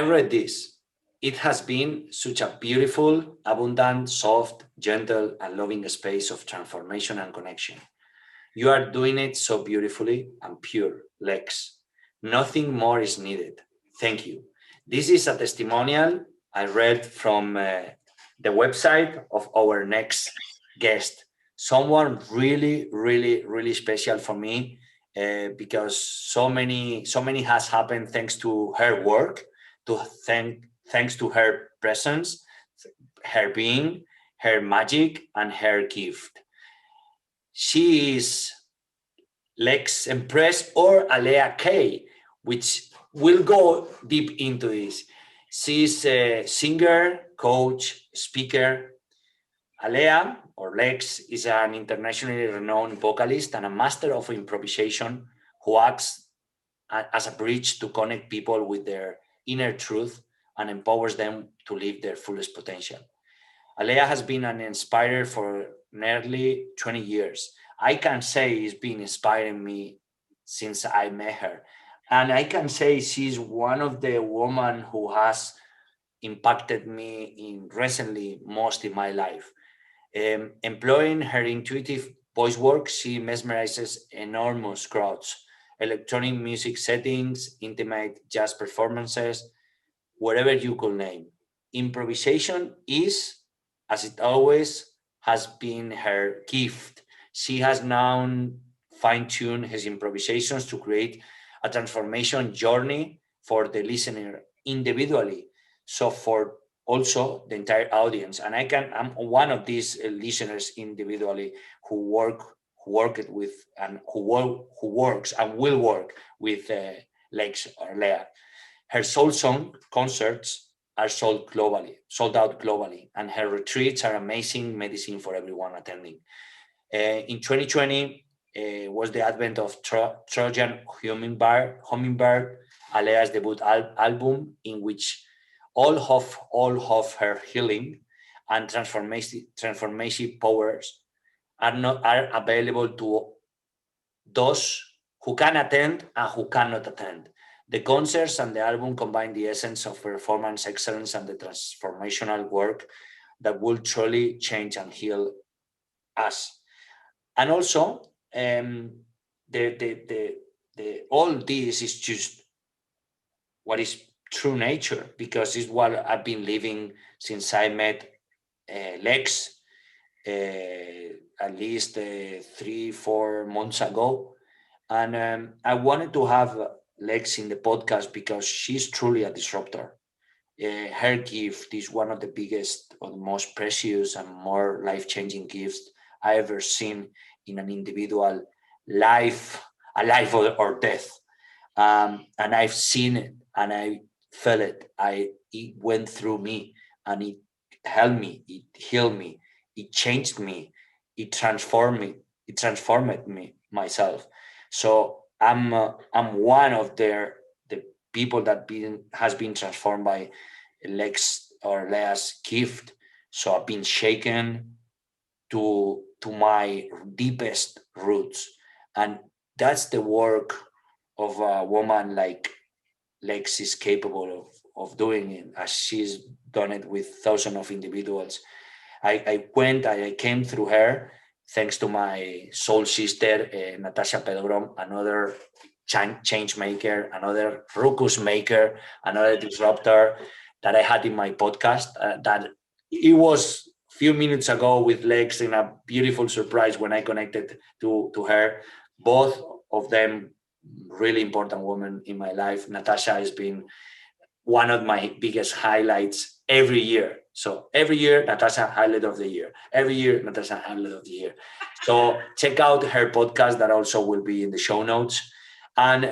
I read this. It has been such a beautiful, abundant, soft, gentle, and loving space of transformation and connection. You are doing it so beautifully and pure, Lex. Nothing more is needed. Thank you. This is a testimonial I read from the website of our next guest. Someone really, really, really special for me because so many has happened thanks to her work, thanks to her presence, her being, her magic, and her gift. She is Lex Empress or Alea K, which will go deep into this. She's a singer, coach, speaker. Alea, or Lex, is an internationally renowned vocalist and a master of improvisation who acts as a bridge to connect people with their inner truth and empowers them to live their fullest potential. Alea has been an inspirer for nearly 20 years. I can say it's been inspiring me since I met her. And I can say she's one of the women who has impacted me in recently most in my life. Employing her intuitive voice work, she mesmerizes enormous crowds, electronic music settings, intimate jazz performances, whatever you could name. Improvisation is, as it always has been, her gift. She has now fine-tuned his improvisations to create a transformation journey for the listener individually. So for also the entire audience. And I'm one of these listeners individually who worked with and who works and will work with Lex or Leah. Her soul song concerts are sold out globally, and her retreats are amazing medicine for everyone attending. In 2020 was the advent of Trojan Hummingbird, Alea's debut album, in which all of her healing and transformative powers are available to those who can attend and who cannot attend. The concerts and the album combine the essence of performance excellence and the transformational work that will truly change and heal us. And also, all this is just what is true nature, because it's what I've been living since I met Lex at least 3-4 months ago. And I wanted to have Lex in the podcast because she's truly a disruptor. Her gift is one of the biggest or the most precious and more life-changing gifts I ever seen in an individual life, a life or death. And I've seen it and I felt it. It went through me and it helped me, it healed me, it changed me, it transformed me myself. So I'm one of the people that has been transformed by Lex or Leah's gift. So I've been shaken to my deepest roots, and that's the work of a woman like Lex is capable of doing it, as she's done it with thousands of individuals. I came through her thanks to my soul sister, Natasha Pedrom, another change maker, another ruckus maker, another disruptor that I had in my podcast. That it was a few minutes ago with Lex in a beautiful surprise when I connected to her. Both of them really important women in my life. Natasha has been one of my biggest highlights every year. So every year, Natasha highlight of the year. Every year, Natasha highlight of the year. So check out her podcast that also will be in the show notes. And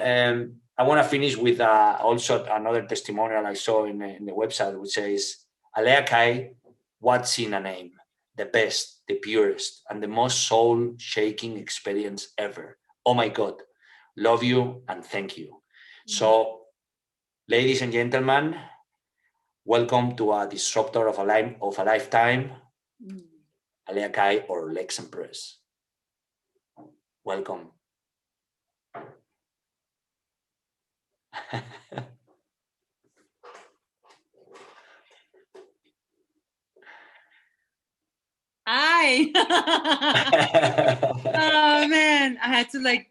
I want to finish with also another testimonial I saw in the website, which says, Alea Kai, what's in a name? The best, the purest, and the most soul-shaking experience ever. Oh my God. Love you and thank you. So, ladies and gentlemen, welcome to a disruptor of a lifetime, Alea Kai or Lex Empress. Welcome. Hi. Oh man, I had to like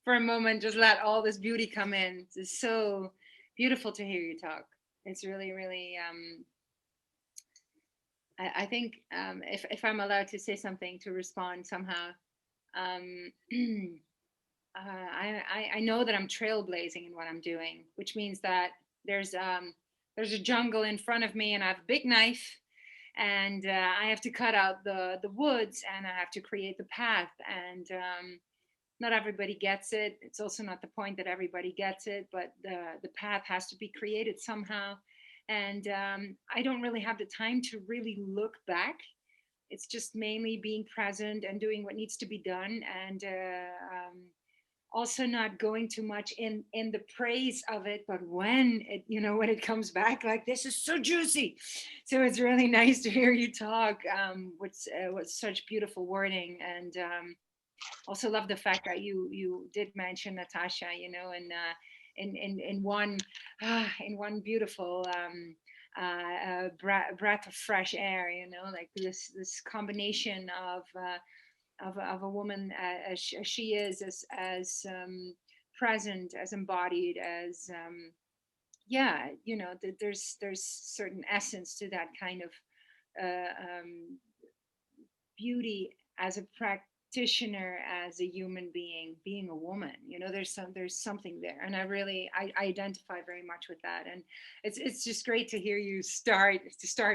for a moment just let all this beauty come in. It's so beautiful to hear you talk. It's really, really. I think if I'm allowed to say something to respond somehow, um, I know that I'm trailblazing in what I'm doing, which means that there's um, there's a jungle in front of me, and I have a big knife, and I have to cut out the woods, and I have to create the path, and not everybody gets it. It's also not the point that everybody gets it, but the path has to be created somehow, and I don't really have the time to really look back. It's just mainly being present and doing what needs to be done, and also not going too much in the praise of it, but when it, when it comes back, like, this is so juicy. So it's really nice to hear you talk with such beautiful wording, and also love the fact that you did mention Natasha, in one beautiful breath of fresh air, like this combination of a woman as she is, as present, as embodied, as yeah, there's certain essence to that kind of beauty as a practitioner, as a human being a woman. There's something there, and I identify very much with that, and it's just great to hear you start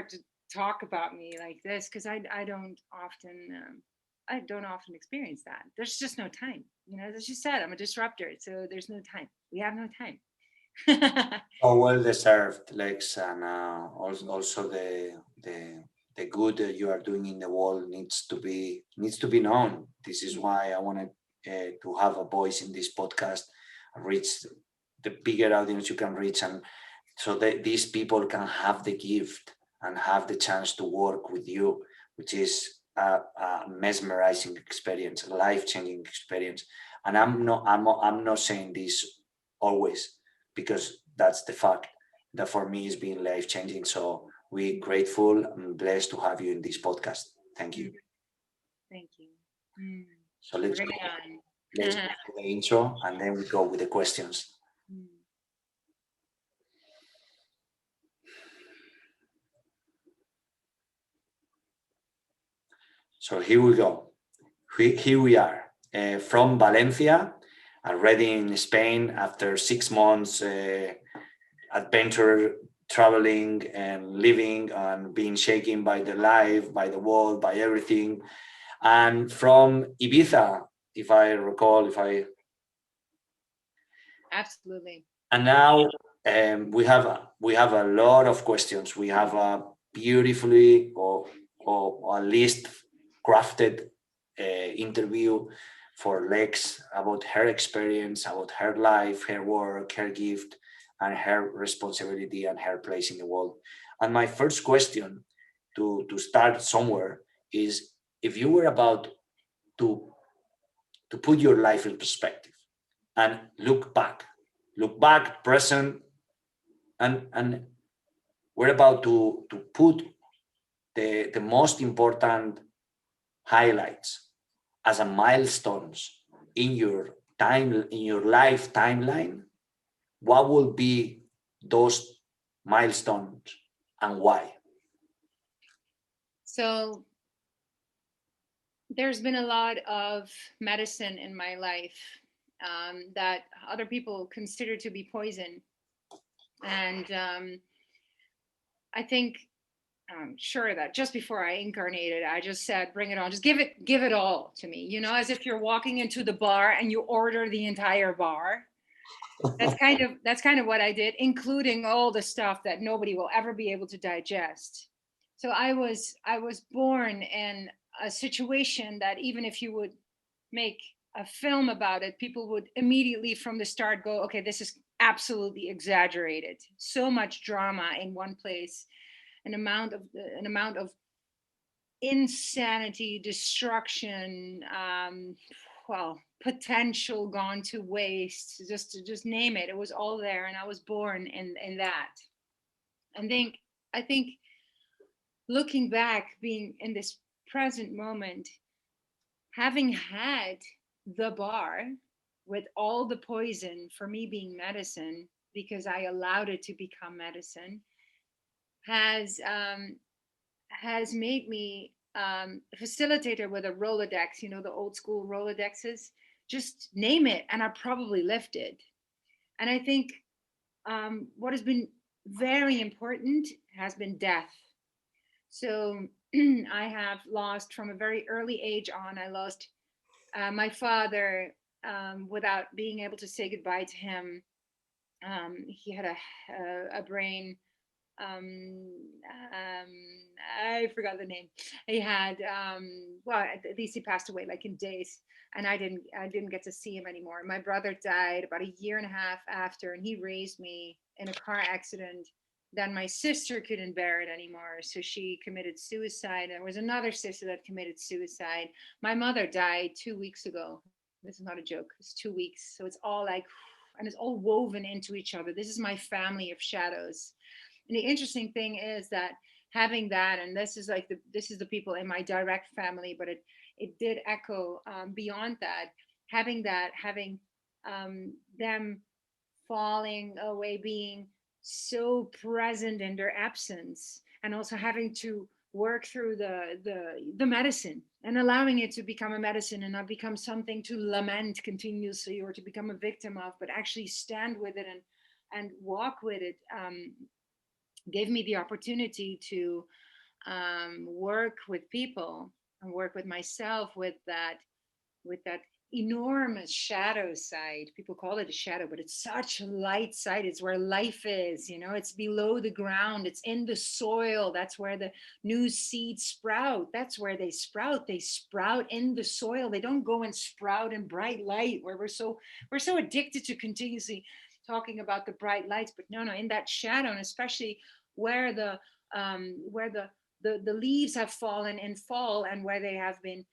to talk about me like this, because I don't often experience that. There's just no time. As you said, I'm a disruptor, so there's no time. We have no time. Oh, well deserved, Lex, and also the good that you are doing in the world needs to be known. This is why I wanted to have a voice in this podcast, reach the bigger audience you can reach, and so that these people can have the gift and have the chance to work with you, which is a mesmerizing experience, a life-changing experience. And I'm not saying this always, because that's the fact that for me is being life-changing. So we're grateful and blessed to have you in this podcast. Thank you. Thank you. Mm. So let's Bring go. it Let's go on. to the intro, and then we go with the questions. Mm. So here we go. Here we are, from Valencia, already in Spain after 6 months adventure, traveling and living and being shaken by the life, by the world, by everything. And from Ibiza, if I recall, Absolutely. and now we have a lot of questions. We have a beautifully or at least crafted interview for Lex about her experience, about her life, her work, her gift, and her responsibility and her place in the world. And my first question, to start somewhere, is if you were about to put your life in perspective and look back, present, and we're about to put the most important highlights as a milestones in your life timeline. What will be those milestones and why? So there's been a lot of medicine in my life that other people consider to be poison, and I think I'm sure that just before I incarnated, I just said, "Bring it on! Just give it all to me." As if you're walking into the bar and you order the entire bar. That's kind of what I did, including all the stuff that nobody will ever be able to digest. So I was born in a situation that even if you would make a film about it, people would immediately from the start go, okay, this is absolutely exaggerated. So much drama in one place, an amount of insanity, destruction, well, potential gone to waste, just name it. It was all there, and I was born in that. I think looking back, being in this present moment, having had the bar with all the poison for me being medicine because I allowed it to become medicine, has has made me a facilitator with a Rolodex, you know, the old school Rolodexes. Just name it, and I probably lift it. And I think what has been very important has been death. So I have lost from a very early age on. I lost my father without being able to say goodbye to him. He had a brain. Um, um, I forgot the name. He had well, at least he passed away like in days, and I didn't get to see him anymore. My brother died about a year and a half after, and he raised me in a car accident. Then my sister couldn't bear it anymore, so she committed suicide. There was another sister that committed suicide. My mother died 2 weeks ago. This is not a joke. It's 2 weeks, so it's all like, and it's all woven into each other. This is my family of shadows. And the interesting thing is that having that, and this is the people in my direct family, but it did echo beyond that. Having them falling away, being so present in their absence, and also having to work through the medicine and allowing it to become a medicine and not become something to lament continuously or to become a victim of, but actually stand with it and walk with it, gave me the opportunity to work with people and work with myself with that enormous shadow side. People call it a shadow, but it's such a light side. It's where life is, you know, it's below the ground, it's in the soil. That's where the new seeds sprout. That's where they sprout. They sprout in the soil. They don't go and sprout in bright light where we're so addicted to continuously talking about the bright lights. But no, in that shadow, and especially where the leaves have fallen in fall and where they have been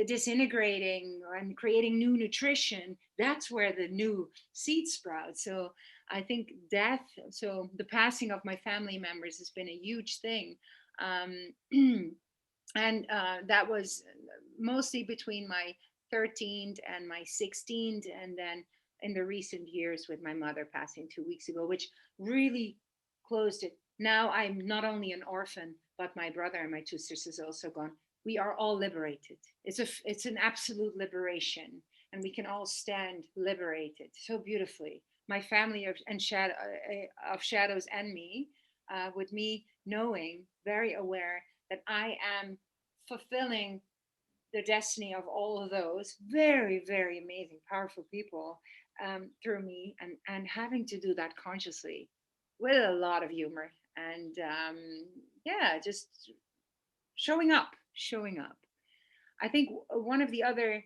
disintegrating and creating new nutrition, that's where the new seed sprouts. So I think death, so the passing of my family members has been a huge thing. And that was mostly between my 13th and my 16th, and then in the recent years with my mother passing 2 weeks ago, which really closed it. Now I'm not only an orphan, but my brother and my two sisters are also gone. We are all liberated. It's an absolute liberation, and we can all stand liberated so beautifully. My family of shadows and me, with me knowing, very aware that I am fulfilling the destiny of all of those very, very amazing, powerful people through me, and having to do that consciously with a lot of humor and yeah, just showing up. I think one of the other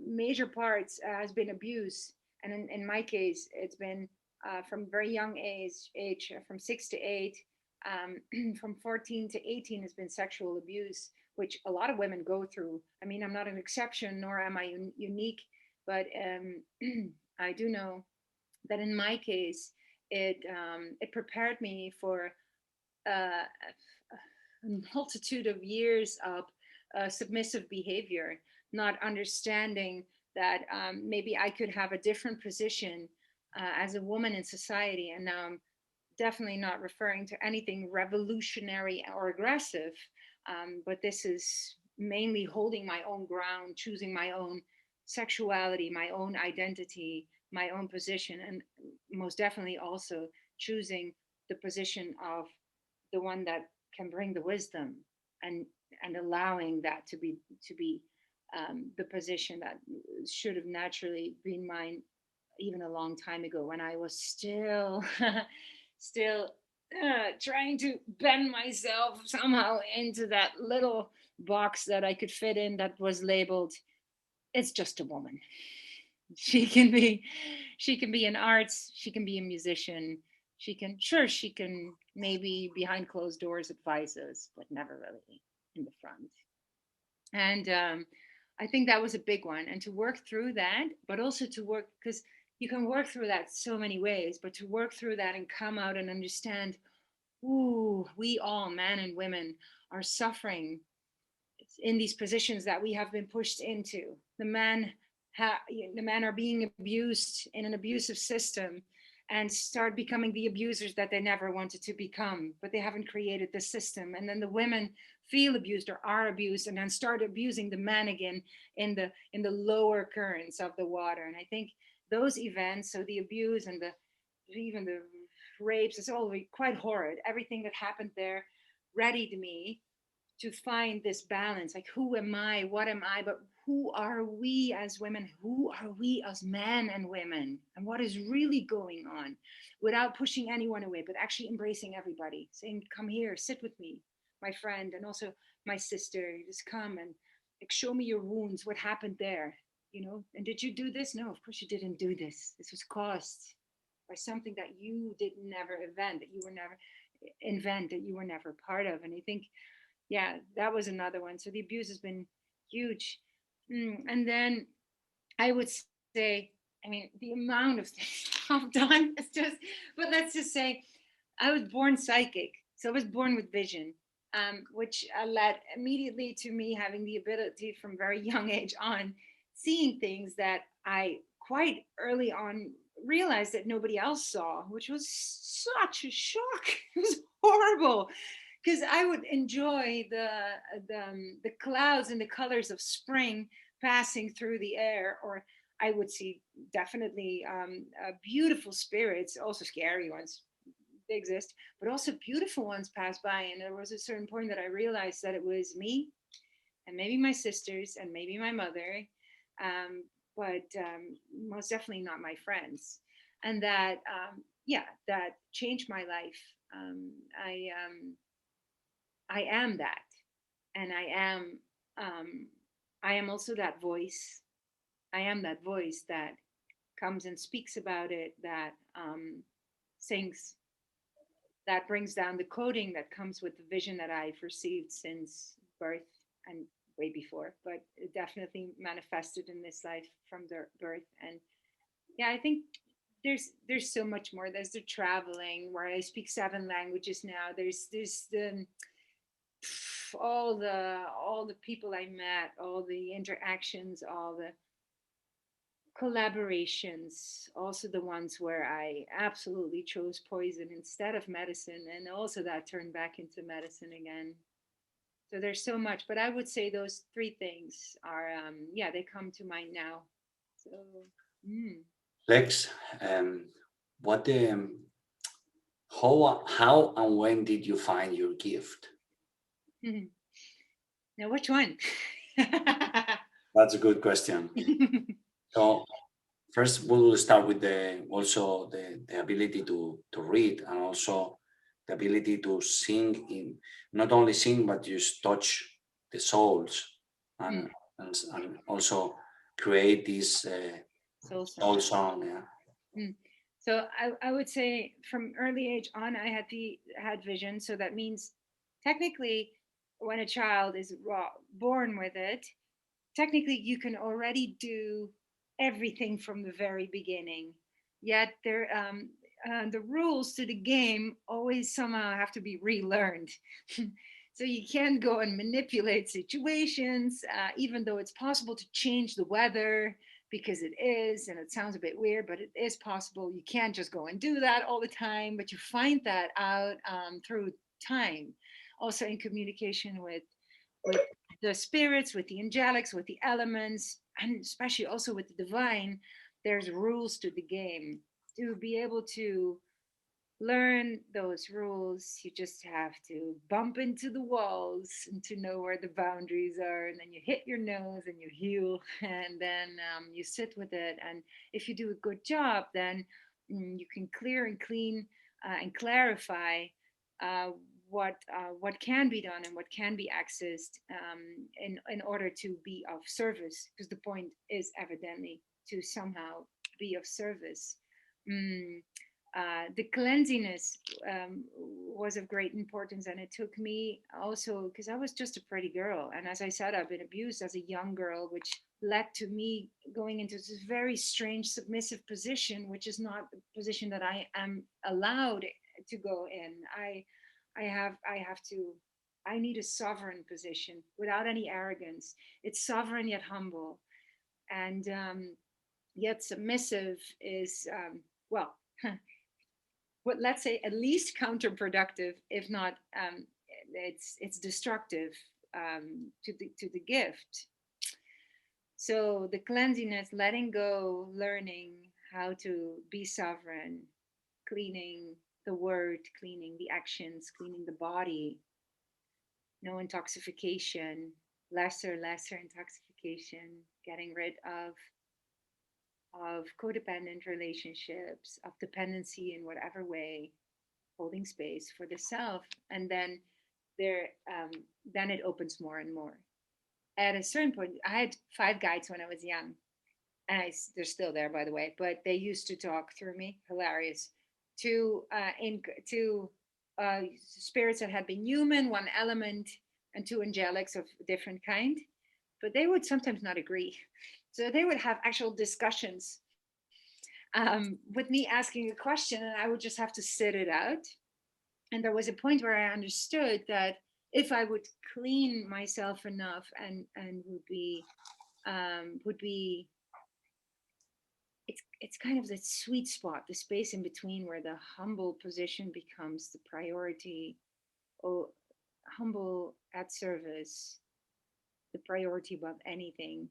major parts has been abuse, and in my case, it's been from very young age from 6 to 8, from 14 to 18 has been sexual abuse, which a lot of women go through. I mean, I'm not an exception, nor am I unique, but I do know that in my case, it prepared me for uh, a multitude of years of submissive behavior, not understanding that maybe I could have a different position as a woman in society. And now I'm definitely not referring to anything revolutionary or aggressive, but this is mainly holding my own ground, choosing my own sexuality, my own identity, my own position, and most definitely also choosing the position of the one that can bring the wisdom, and allowing that to be the position that should have naturally been mine even a long time ago when I was still still trying to bend myself somehow into that little box that I could fit in that was labeled, it's just a woman. She can be she can be in arts, she can be a musician, she can maybe behind closed doors advise us, but never really in the front. And I think that was a big one, and to work through that, but also to work, because you can work through that so many ways, but to work through that and come out and understand, ooh, we all, men and women, are suffering in these positions that we have been pushed into. The men are being abused in an abusive system and start becoming the abusers that they never wanted to become, but they haven't created the system. And then the women feel abused or are abused and then start abusing the men again in the lower currents of the water. And I think those events, so the abuse and the even the rapes, it's all quite horrid. Everything that happened there readied me to find this balance, like who am I, what am I, but who are we as women, who are we as men and women, and what is really going on, without pushing anyone away, but actually embracing everybody, saying, come here, sit with me, my friend, and also my sister, just come and like, show me your wounds, what happened there, and did you do this? No, of course you didn't do this. This was caused by something that you did never invent, that you were never part of. And I think, yeah, that was another one. So the abuse has been huge. And then I would say, I mean, the amount of things I've done is just, but let's just say I was born psychic. So I was born with vision, which led immediately to me having the ability from very young age on, seeing things that I quite early on realized that nobody else saw, which was such a shock. It was horrible because I would enjoy the clouds and the colors of spring passing through the air, or I would see definitely beautiful spirits, also scary ones. They exist, but also beautiful ones pass by. And there was a certain point that I realized that it was me and maybe my sisters and maybe my mother, um, but most definitely not my friends. And that, yeah, that changed my life. Um, I um, I am that, and um, I am also that voice. I am that voice that comes and speaks about it, that sings, that brings down the coding that comes with the vision that I've received since birth and way before, but it definitely manifested in this life from the birth. And yeah, I think there's so much more. There's the traveling where I speak 7 languages now. There's the all the people I met, all the interactions, all the collaborations, also the ones where I absolutely chose poison instead of medicine, and also that turned back into medicine again. So there's so much, but I would say those three things are, yeah, they come to mind now. So, mm. Lex, what how and when did you find your gift? Now which one? That's a good question. So first, we will start with the ability to read, and also the ability to sing in, not only sing but just touch the souls, and and also create this Soul song. soul song. Yeah. Mm. So I would say from early age on, I had vision. So that means technically, when a child is born with it, technically you can already do everything from the very beginning. Yet the rules to the game always somehow have to be relearned. So you can't go and manipulate situations, even though it's possible to change the weather, because it is, and it sounds a bit weird, but it is possible. You can't just go and do that all the time, but you find that out through time. Also in communication with the spirits, with the angelics, with the elements, and especially also with the divine, there's rules to the game. To be able to learn those rules, you just have to bump into the walls and to know where the boundaries are. And then you hit your nose and you heal, and then you sit with it. And if you do a good job, then you can clear and clean and clarify uh, what can be done and what can be accessed in order to be of service. Because the point is evidently to somehow be of service. Mm, the cleanliness was of great importance, and it took me also because I was just a pretty girl, and as I said, I've been abused as a young girl, which led to me going into this very strange submissive position, which is not a position that I am allowed to go in. I have to. I need a sovereign position without any arrogance. It's sovereign yet humble, and yet submissive is well, what, let's say, at least counterproductive, if not it's destructive to the gift. So the cleanliness, letting go, learning how to be sovereign, cleaning the word, cleaning the actions, cleaning the body, no intoxication, lesser intoxication, getting rid of codependent relationships, of dependency in whatever way, holding space for the self, and then there then it opens more and more. At a certain point, I had five guides when I was young, and they're still there, by the way. But they used to talk through me, hilarious. Two spirits that had been human, one element, and two angelics of a different kind. But they would sometimes not agree, so they would have actual discussions with me asking a question, and I would just have to sit it out. And there was a point where I understood that if I would clean myself enough and would be it's kind of that sweet spot, the space in between where the humble position becomes the priority, or humble at service, the priority above anything,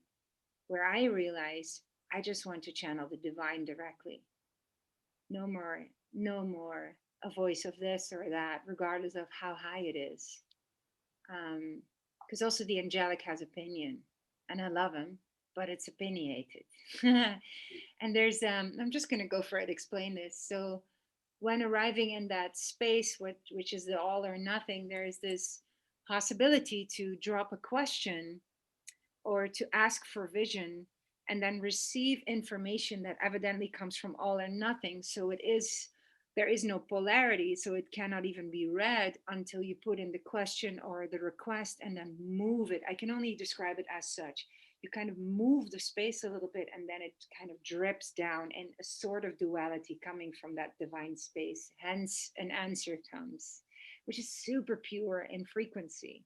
where I realized I just want to channel the divine directly. No more, no more a voice of this or that, regardless of how high it is. Because also the angelic has opinion, and I love him, but it's opinionated. And there's I'm just going to go for it, explain this. So when arriving in that space, which is the all or nothing, there is this possibility to drop a question or to ask for vision, and then receive information that evidently comes from all or nothing. So it is, there is no polarity, so it cannot even be read until you put in the question or the request and then move it. I can only describe it as such. You kind of move the space a little bit, and then it kind of drips down in a sort of duality coming from that divine space. Hence, an answer comes, which is super pure in frequency.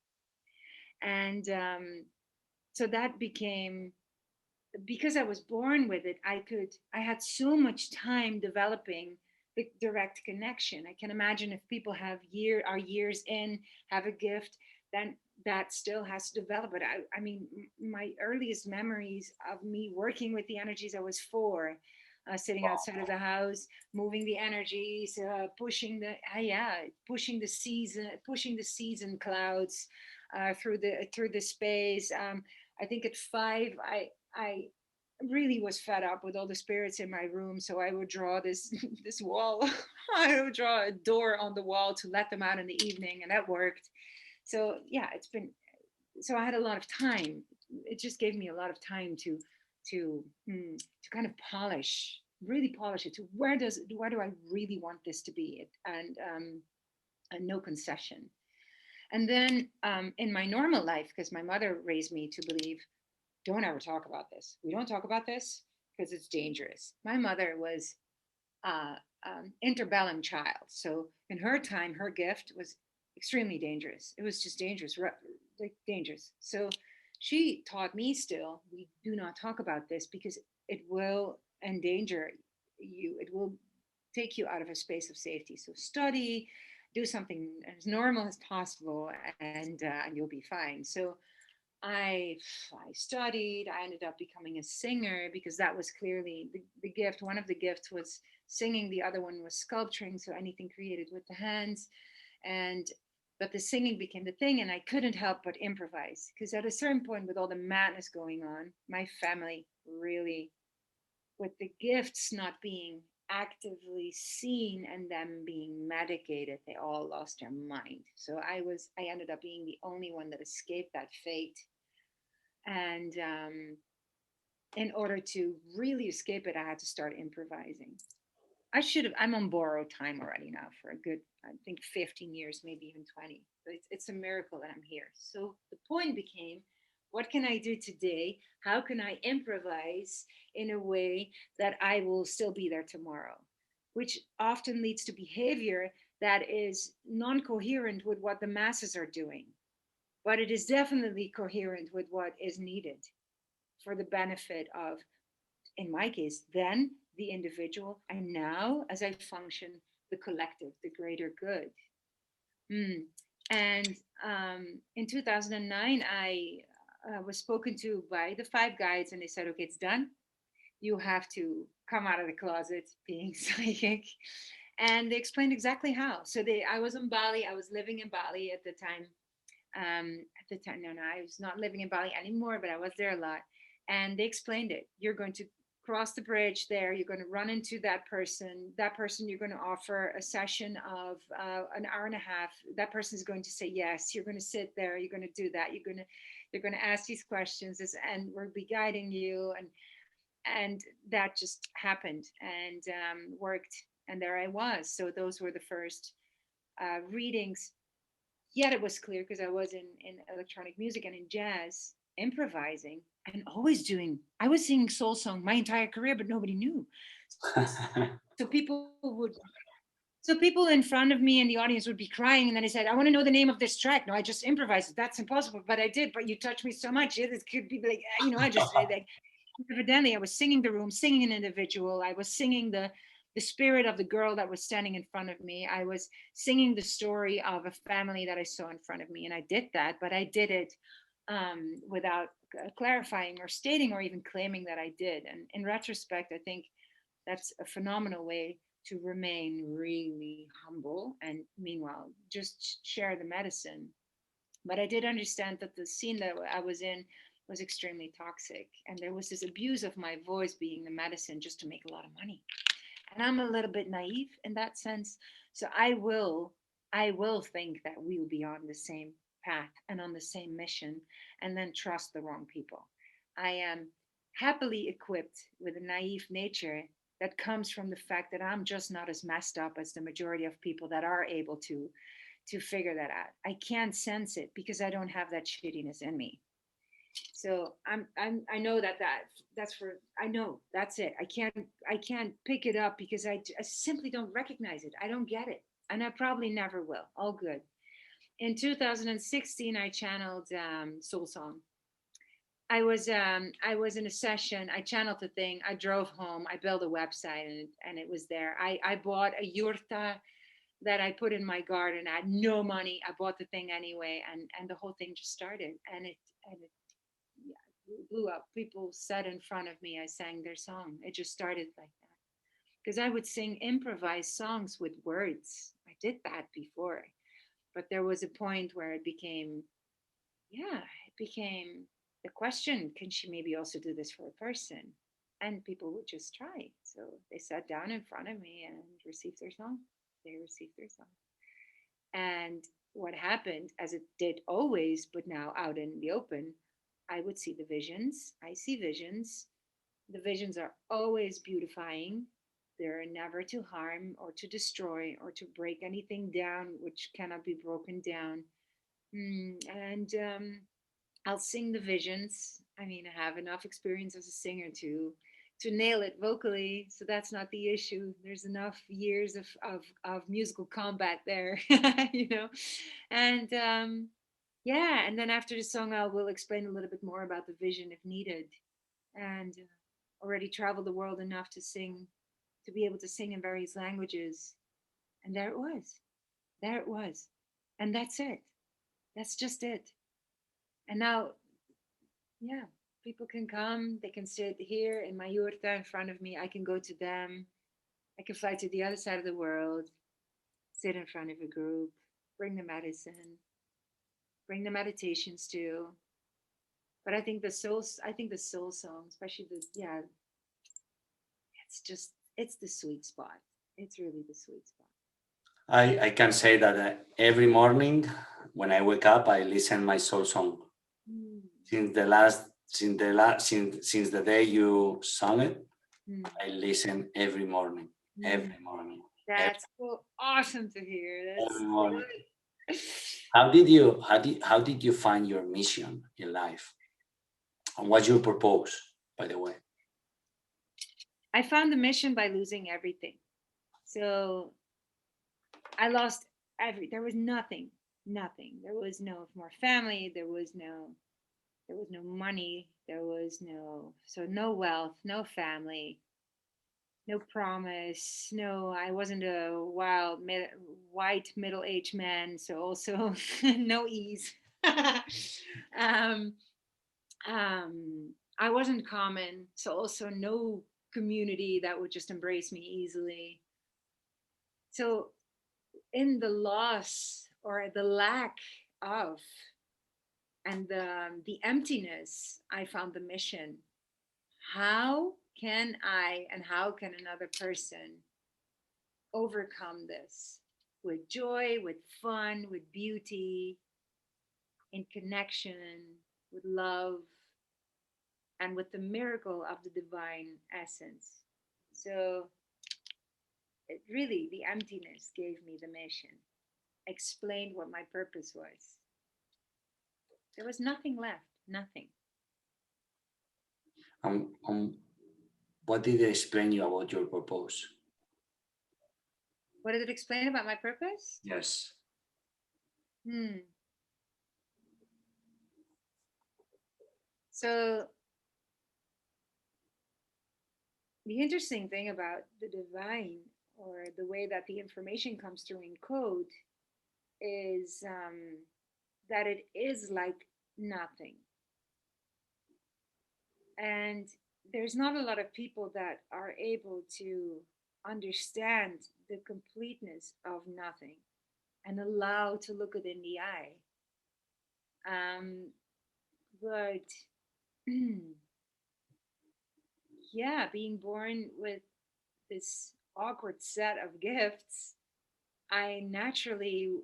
And so that became, because I was born with it, I had so much time developing the direct connection. I can imagine if people are years in, have a gift, then that still has to develop. But I mean, my earliest memories of me working with the energies, I was four, sitting outside of the house, moving the energies, pushing the season clouds through the space. I think at five, I really was fed up with all the spirits in my room, so I would draw this this wall. I would draw a door on the wall to let them out in the evening, and that worked. So yeah, it's been, so I had a lot of time. It just gave me a lot of time to kind of polish, really polish it to where do I really want this to be, and no concession. And then in my normal life, because my mother raised me to believe, don't ever talk about this. We don't talk about this because it's dangerous. My mother was interbellum child, so in her time, her gift was extremely dangerous. It was just dangerous, like dangerous. So she taught me, still, we do not talk about this because it will endanger you. It will take you out of a space of safety. So study, do something as normal as possible, and you'll be fine. So I studied. I ended up becoming a singer because that was clearly the gift. One of the gifts was singing. The other one was sculpturing. So anything created with the hands, and but the singing became the thing, and I couldn't help but improvise because at a certain point, with all the madness going on, my family really, with the gifts not being actively seen and them being medicated, they all lost their mind. So I ended up being the only one that escaped that fate. And in order to really escape it, I had to start improvising. I'm on borrowed time already now for a good, I think, 15 years, maybe even 20. But it's a miracle that I'm here. So the point became, what can I do today? How can I improvise in a way that I will still be there tomorrow? Which often leads to behavior that is non coherent with what the masses are doing. but it is definitely coherent with what is needed for the benefit of, in my case, then the individual, and now as I function, the collective, the greater good. Mm. And in 2009, I was spoken to by the five guides, and they said, okay, it's done. You have to come out of the closet being psychic. And they explained exactly how. So I was in Bali. I was living in Bali at the time. No, I was not living in Bali anymore, but I was there a lot. And they explained it. You're going to cross the bridge there. You're going to run into that person. That person, you're going to offer a session of an hour and a half. That person is going to say yes. You're going to sit there. You're going to do that. You're going to ask these questions, and we'll be guiding you. And that just happened and worked. And there I was. So those were the first readings. Yet it was clear because I was in electronic music and in jazz, improvising and always doing. I was singing soul song my entire career, but nobody knew. So people in front of me in the audience would be crying, and then I said, "I want to know the name of this track." No, I just improvised. That's impossible, but I did. But you touched me so much. It could be like, I just like, evidently I was singing the room, singing an individual. I was singing the spirit of the girl that was standing in front of me. I was singing the story of a family that I saw in front of me, and I did that, but I did it without clarifying or stating or even claiming that I did. And in retrospect, I think that's a phenomenal way to remain really humble and meanwhile just share the medicine. But I did understand that the scene that I was in was extremely toxic, and there was this abuse of my voice being the medicine just to make a lot of money. And I'm a little bit naive in that sense, so I will think that we'll be on the same path and on the same mission, and then trust the wrong people. I am happily equipped with a naive nature that comes from the fact that I'm just not as messed up as the majority of people that are able to figure that out. I can't sense it because I don't have that shittiness in me. So I know that's for, I know that's it. I can't pick it up because I simply don't recognize it. I don't get it, and I probably never will. All good. In 2016, I channeled Soul Song. I was in a session. I channeled the thing. I drove home. I built a website, and it was there. I bought a yurta that I put in my garden. I had no money. I bought the thing anyway, and the whole thing just started, and it yeah, blew up. People sat in front of me. I sang their song. It just started like that because I would sing improvised songs with words. I did that before, but there was a point where it became the question: can she maybe also do this for a person? And people would just try. So they sat down in front of me and received their song. They received their song. And what happened, as it did always, but now out in the open, I would see the visions. I see visions. The visions are always beautifying. They're never to harm or to destroy or to break anything down which cannot be broken down. And I'll sing the visions. I mean, I have enough experience as a singer to nail it vocally, so that's not the issue. There's enough years of musical combat there, you know. And yeah, and then after the song, I will explain a little bit more about the vision if needed. And already traveled the world enough to be able to sing in various languages. And there it was. There it was. And that's it. That's just it. And now, yeah, people can come, they can sit here in my yurta in front of me. I can go to them. I can fly to the other side of the world, sit in front of a group, bring the medicine, bring the meditations too. But I think the soul song, especially it's the sweet spot. It's really the sweet spot. I can say that every morning when I wake up, I listen my soul song. Mm, Since the day you sung it, mm, I listen every morning, mm. every morning, every, That's so awesome to hear. That's every morning. How did you find your mission in life? And what's your purpose, by the way? I found the mission by losing everything. So I lost there was nothing. Nothing. There was no more family. There was no money. There was no wealth, no family, no promise. No, I wasn't a white middle-aged man. So also no ease. um, I wasn't common. So also no community that would just embrace me easily. So in the loss or the lack of and the emptiness, I found the mission. How can I and how can another person overcome this with joy, with fun, with beauty, in connection, with love, and with the miracle of the divine essence? So, really, the emptiness gave me the mission, explained what my purpose was. There was nothing left, nothing. What did they explain you about your purpose? What did it explain about my purpose? Yes. Hmm. So, the interesting thing about the divine, or the way that the information comes through in code, is that it is like nothing. And there's not a lot of people that are able to understand the completeness of nothing and allow to look it in the eye. But yeah, being born with this awkward set of gifts, I naturally,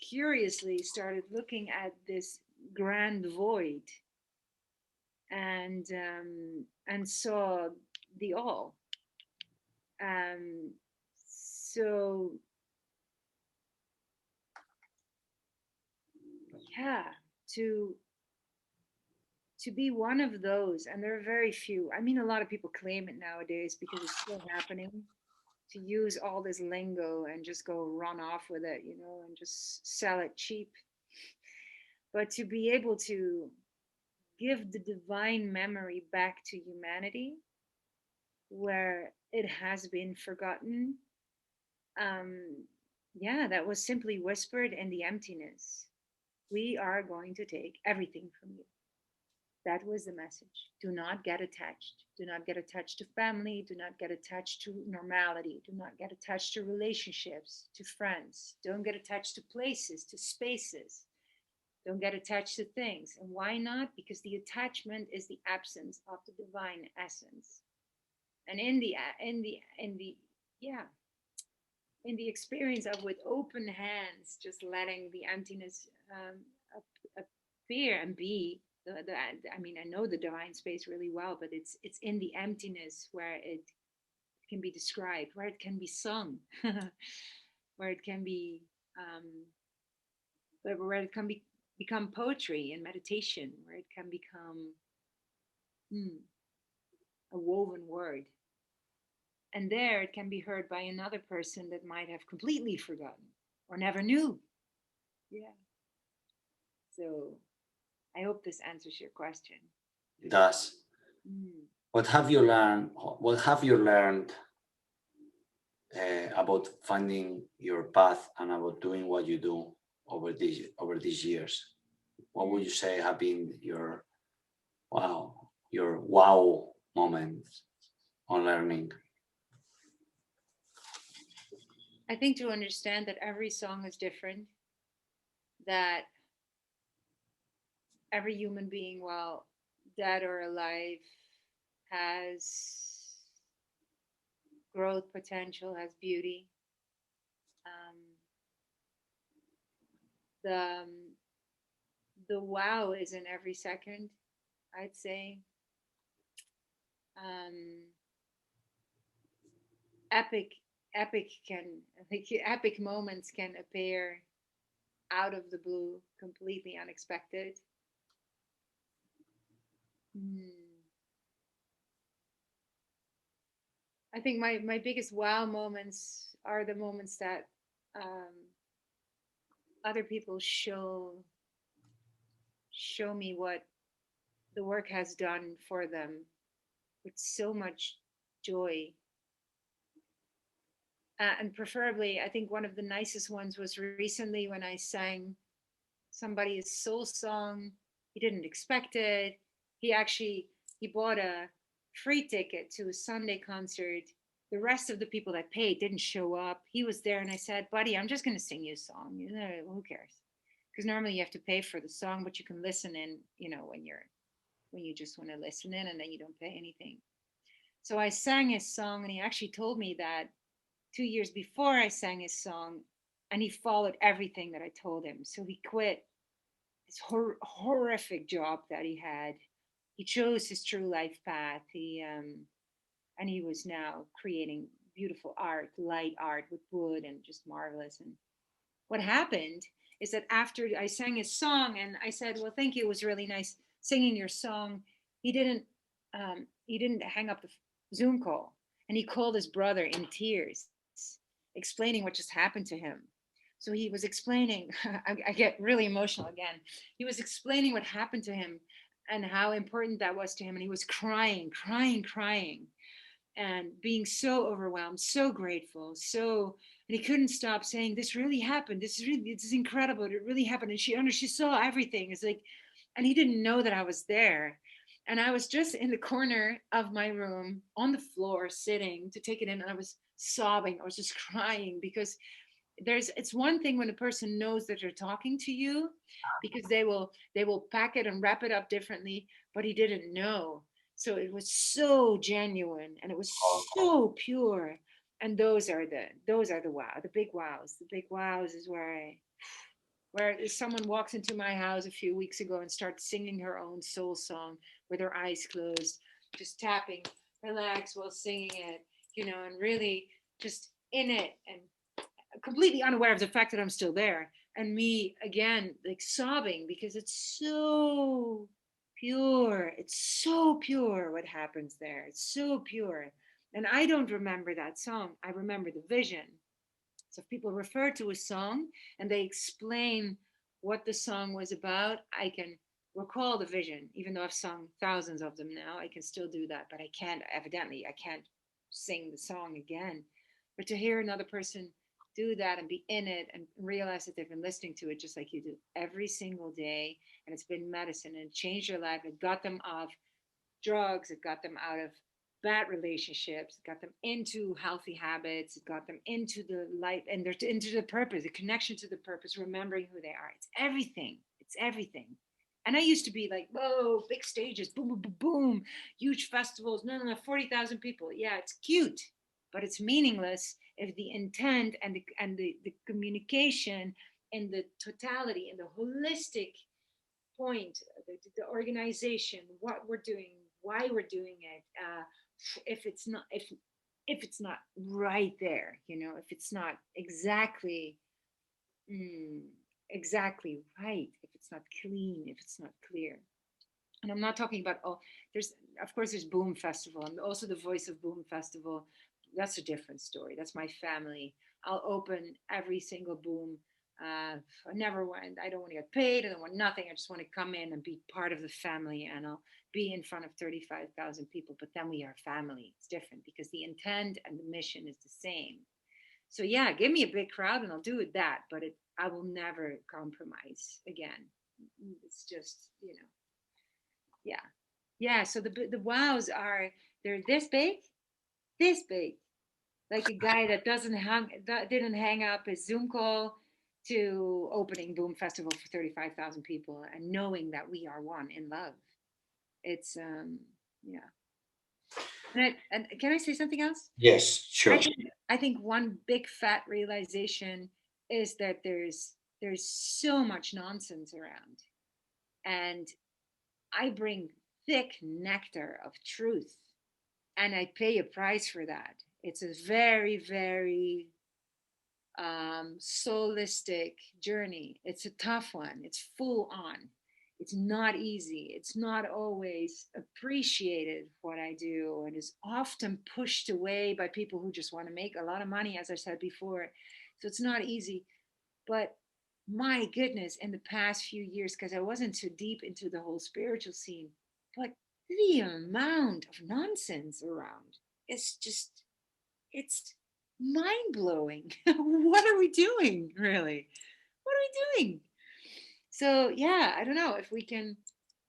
curiously started looking at this grand void, and saw the all. Um, so yeah, to to be one of those, and there are very few. I mean, a lot of people claim it nowadays because it's still happening. To use all this lingo and just go run off with it, and just sell it cheap. But to be able to give the divine memory back to humanity where it has been forgotten, um, yeah, that was simply whispered in the emptiness. We are going to take everything from you. That was the message. Do not get attached. Do not get attached to family. Do not get attached to normality. Do not get attached to relationships, to friends. Don't get attached to places, to spaces. Don't get attached to things. And why not? Because the attachment is the absence of the divine essence. And yeah, in the experience of with open hands, just letting the emptiness appear and be I mean, I know the divine space really well, but it's in the emptiness where it can be described, where it can be sung, where it can be where it can become poetry and meditation, where it can become a woven word. And there it can be heard by another person that might have completely forgotten or never knew. Yeah. So I hope this answers your question. It does. Mm. What have you learned? What have you learned about finding your path and about doing what you do over these years? What would you say have been your wow moment on learning? I think to understand that every song is different, that every human being, while dead or alive, has growth potential, has beauty. Um, the the wow is in every second, I'd say. Um, epic, epic moments can appear out of the blue, completely unexpected. Hmm. I think my biggest wow moments are the moments that um, other people show me what the work has done for them with so much joy. And preferably, I think one of the nicest ones was recently when I sang somebody's soul song. He didn't expect it. He actually he bought a free ticket to a Sunday concert. The rest of the people that paid didn't show up. He was there, and I said, "Buddy, I'm just going to sing you a song. You know, who cares? Because normally you have to pay for the song, but you can listen in. You know, when you just want to listen in, and then you don't pay anything." So I sang his song, and he actually told me that 2 years before I sang his song, and he followed everything that I told him. So he quit this horrific job that he had. He chose his true life path. And he was now creating beautiful art, light art with wood, and just marvelous. And what happened is that after I sang his song, and I said, "Well, thank you. It was really nice singing your song." He didn't hang up the Zoom call, and he called his brother in tears, explaining what just happened to him. So he was explaining. I get really emotional again. He was explaining what happened to him and how important that was to him, and he was crying, crying, crying, and being so overwhelmed, so grateful, so, and he couldn't stop saying, "This really happened. This is incredible. It really happened." And she saw everything. It's like, and he didn't know that I was there. And I was just in the corner of my room on the floor sitting to take it in, and I was sobbing. I was just crying because it's one thing when a person knows that they're talking to you, because they will pack it and wrap it up differently, but he didn't know. So it was so genuine, and it was so pure. And those are the wow, the big wows. The big wows is where someone walks into my house a few weeks ago and starts singing her own soul song with her eyes closed, just tapping, relax while singing it, and really just in it, and completely unaware of the fact that I'm still there. And me again, like sobbing because it's so pure. It's so pure what happens there. It's so pure. And I don't remember that song. I remember the vision. So if people refer to a song and they explain what the song was about, I can recall the vision. Even though I've sung thousands of them now, I can still do that. But I can't sing the song again. But to hear another person do that and be in it and realize that they've been listening to it just like you do every single day, and it's been medicine and it changed their life, it got them off drugs, it got them out of bad relationships, it got them into healthy habits, it got them into the light and they're into the purpose, the connection to the purpose, remembering who they are. It's everything. It's everything. And I used to be like, whoa, big stages, boom, boom, boom, boom, huge festivals, no, 40,000 people. Yeah, it's cute, but it's meaningless if the intent and the communication and the totality and the holistic point, the organization, what we're doing, why we're doing it, if it's not if it's not right there, if it's not mm, exactly right, if it's not clean, if it's not clear. And I'm not talking about, oh, there's, of course, there's Boom Festival and also the Voice of Boom Festival. That's a different story. That's my family. I'll open every single Boom. I never want, I don't want to get paid. I don't want nothing. I just want to come in and be part of the family, and I'll be in front of 35,000 people. But then we are family. It's different because the intent and the mission is the same. So yeah, give me a big crowd and I'll do it that, but I will never compromise again. It's just, yeah. Yeah, so the wows are, they're this big, like a guy that didn't hang up his Zoom call to opening Boom Festival for 35,000 people and knowing that we are one in love. It's yeah. And can I say something else? Yes, I sure. think I think one big fat realization is that there's so much nonsense around, and I bring thick nectar of truth, and I pay a price for that. It's a very, very soulistic journey. It's a tough one. It's full on. It's not easy. It's not always appreciated what I do, and is often pushed away by people who just want to make a lot of money, as I said before. So it's not easy. But my goodness, in the past few years, because I wasn't too deep into the whole spiritual scene, but the amount of nonsense around is just, it's mind blowing. What are we doing, really? What are we doing? So, yeah, I don't know if we can,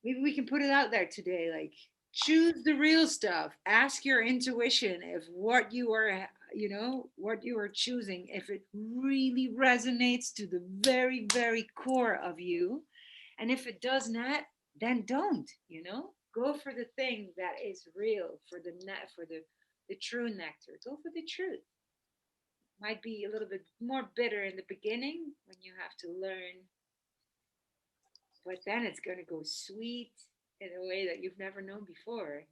maybe we can put it out there today. Like, choose the real stuff. Ask your intuition if what you are, what you are choosing, if it really resonates to the very, very core of you. And if it does not, then don't, go for the thing that is real, for the net, for the true nectar. Go for the truth. Might be a little bit more bitter in the beginning when you have to learn, but then it's going to go sweet in a way that you've never known before.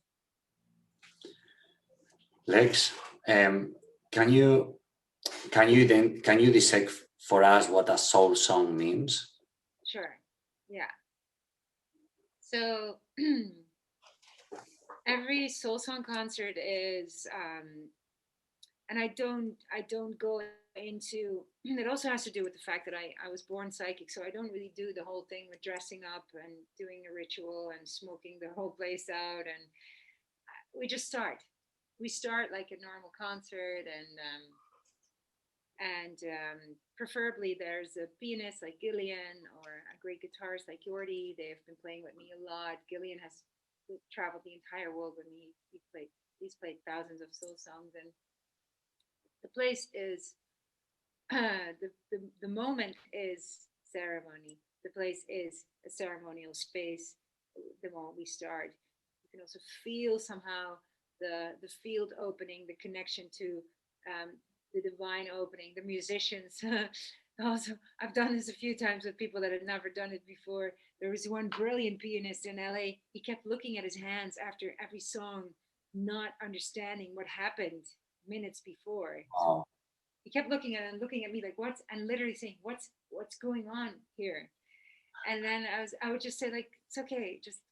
Lex, um, can you can you dissect for us what a soul song means? Sure. Yeah. So every soul song concert is, and I don't go into, it also has to do with the fact that I was born psychic, so I don't really do the whole thing with dressing up and doing a ritual and smoking the whole place out. And we just start. We start like a normal concert, and preferably there's a pianist like Gillian or a great guitarist like Yordi. They've been playing with me a lot. Gillian has traveled the entire world with me. He's played thousands of soul songs, and the place is the moment is ceremony. The place is a ceremonial space. The moment we start, you can also feel somehow the field opening, the connection to, um, the divine opening. The musicians. Also, I've done this a few times with people that had never done it before. There was one brilliant pianist in LA. He kept looking at his hands after every song, not understanding what happened minutes before. So Oh, he kept looking at it and looking at me like, what's, and literally saying, what's going on here? And then I would just say like, it's okay, just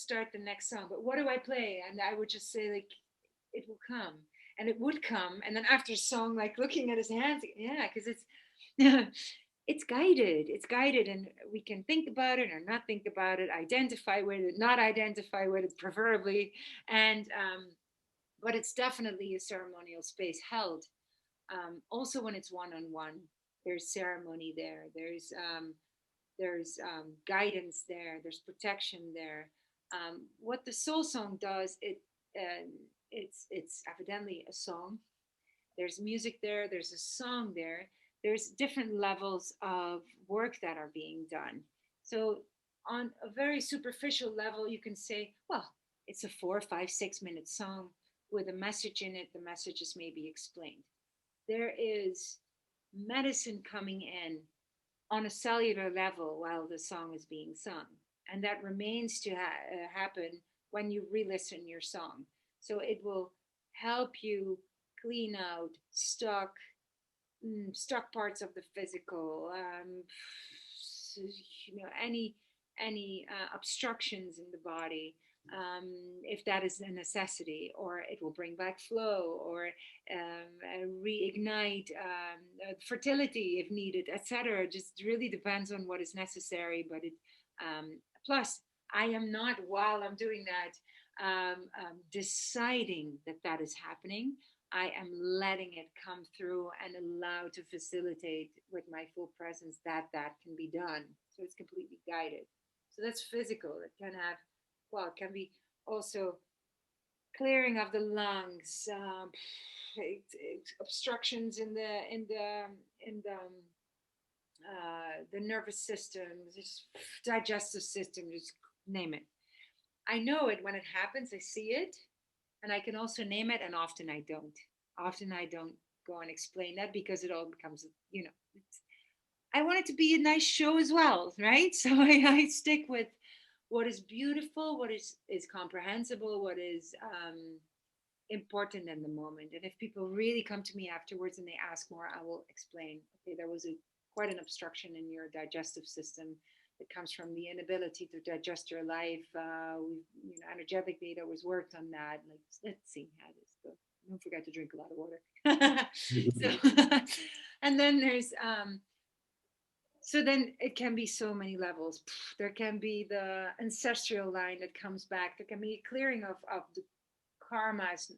start the next song. But what do I play? And I would just say like, it will come, and it would come. And then after a song, like looking at his hands, yeah, because it's it's guided. It's guided, and we can think about it or not think about it, identify with it, not identify with it, preferably. And but it's definitely a ceremonial space held. Also, when it's one on one, there's ceremony there. There's guidance there. There's protection there. What the soul song does, it's evidently a song. There's music there. There's a song there. There's different levels of work that are being done. So on a very superficial level, you can say, well, it's a 4, 5, 6 minute song with a message in it. The message is maybe explained. There is medicine coming in on a cellular level while the song is being sung. And that remains to happen when you re listen your song. So it will help you clean out stuck parts of the physical, any obstructions in the body, if that is a necessity, or it will bring back flow, or reignite fertility if needed, etc. Just really depends on what is necessary. But it plus, I am not, while I'm doing that, deciding that that is happening. I am letting it come through and allow to facilitate with my full presence that that can be done. So it's completely guided. So that's physical. It can have, well, it can be also clearing of the lungs, obstructions in the nervous system, just digestive system, just name it. I know it when it happens. I see it, and I can also name it, and often I don't. Often I don't go and explain that because it all becomes, I want it to be a nice show as well, right? So I stick with what is beautiful, what is comprehensible, what is important in the moment. And if people really come to me afterwards and they ask more, I will explain. Okay, there was quite an obstruction in your digestive system that comes from the inability to digest your life. Energetically, there was worked on that. Like, let's see how this goes. Don't forget to drink a lot of water. So, and then there's So then it can be so many levels. There can be the ancestral line that comes back. There can be a clearing of the karma. Is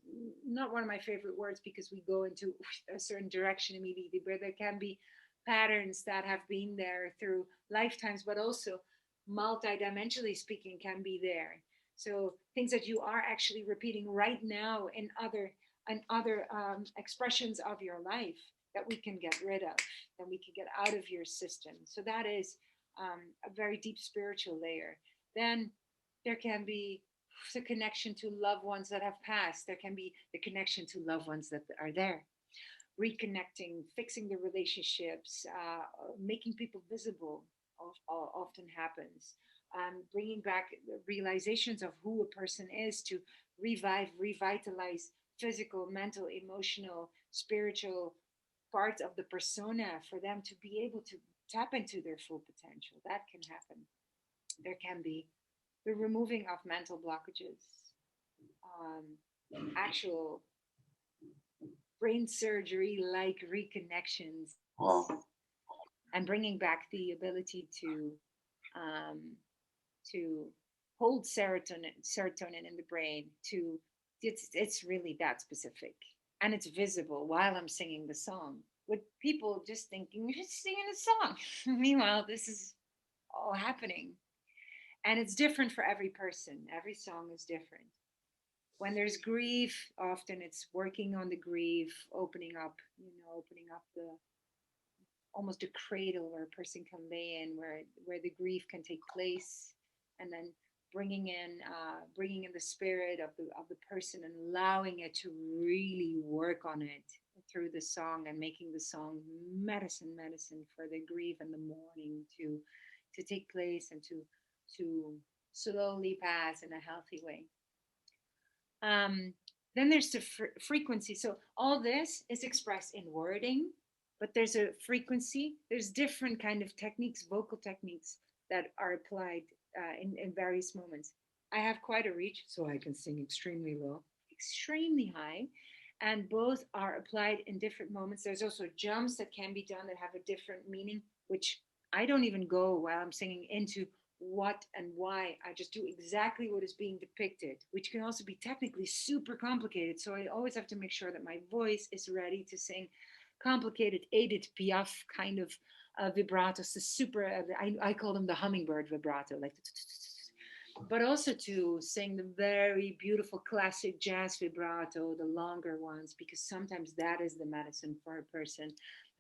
not one of my favorite words because we go into a certain direction immediately, but there can be patterns that have been there through lifetimes, but also multidimensionally speaking can be there. So things that you are actually repeating right now in other expressions of your life that we can get rid of, that we can get out of your system. So that is a very deep spiritual layer. Then there can be the connection to loved ones that have passed. There can be the connection to loved ones that are there. Reconnecting, fixing the relationships, making people visible often happens. Bringing back realizations of who a person is to revitalize physical, mental, emotional, spiritual parts of the persona for them to be able to tap into their full potential. That can happen. There can be the removing of mental blockages, actual brain surgery like reconnections, Wow. and bringing back the ability um, to hold serotonin in the brain. To it's really that specific, and it's visible while I'm singing the song, with people just thinking you're just singing a song. Meanwhile, this is all happening, and it's different for every person. Every song is different. When there's grief, often it's working on the grief, opening up the almost a cradle where a person can lay in, where the grief can take place, and then bringing in the spirit of the person and allowing it to really work on it through the song, and making the song medicine for the grief and the mourning to take place, and to slowly pass in a healthy way. Um, then there's the frequency. So all this is expressed in wording, but there's a frequency. There's different kind of techniques, vocal techniques that are applied in various moments. I have quite a reach, so I can sing extremely low, extremely high, and both are applied in different moments. There's also jumps that can be done that have a different meaning, which I don't even go while I'm singing into what and why. I just do exactly what is being depicted, which can also be technically super complicated. So I always have to make sure that my voice is ready to sing complicated Edith Piaf kind of vibratos, the super, I call them the hummingbird vibrato, like, but also to sing the very beautiful classic jazz vibrato, the longer ones, because sometimes that is the medicine for a person.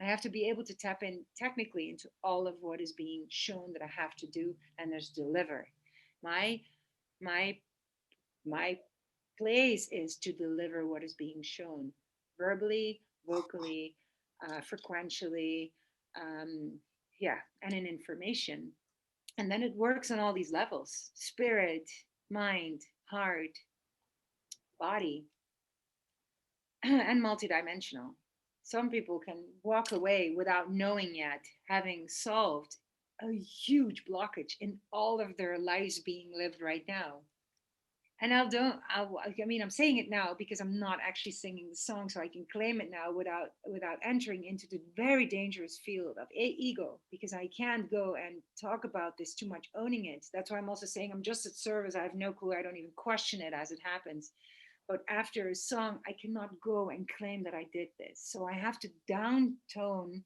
I have to be able to tap in technically into all of what is being shown that I have to do, and there's deliver. My my my place is to deliver what is being shown, verbally, vocally, frequentially, um, yeah, and in information. And then it works on all these levels: spirit, mind, heart, body, and multidimensional. Some people can walk away without knowing yet, having solved a huge blockage in all of their lives being lived right now. And I'm saying it now because I'm not actually singing the song, so I can claim it now without entering into the very dangerous field of ego, because I can't go and talk about this too much, owning it. That's why I'm also saying I'm just at service. I have no clue. I don't even question it as it happens. But after a song, I cannot go and claim that I did this. So I have to downtone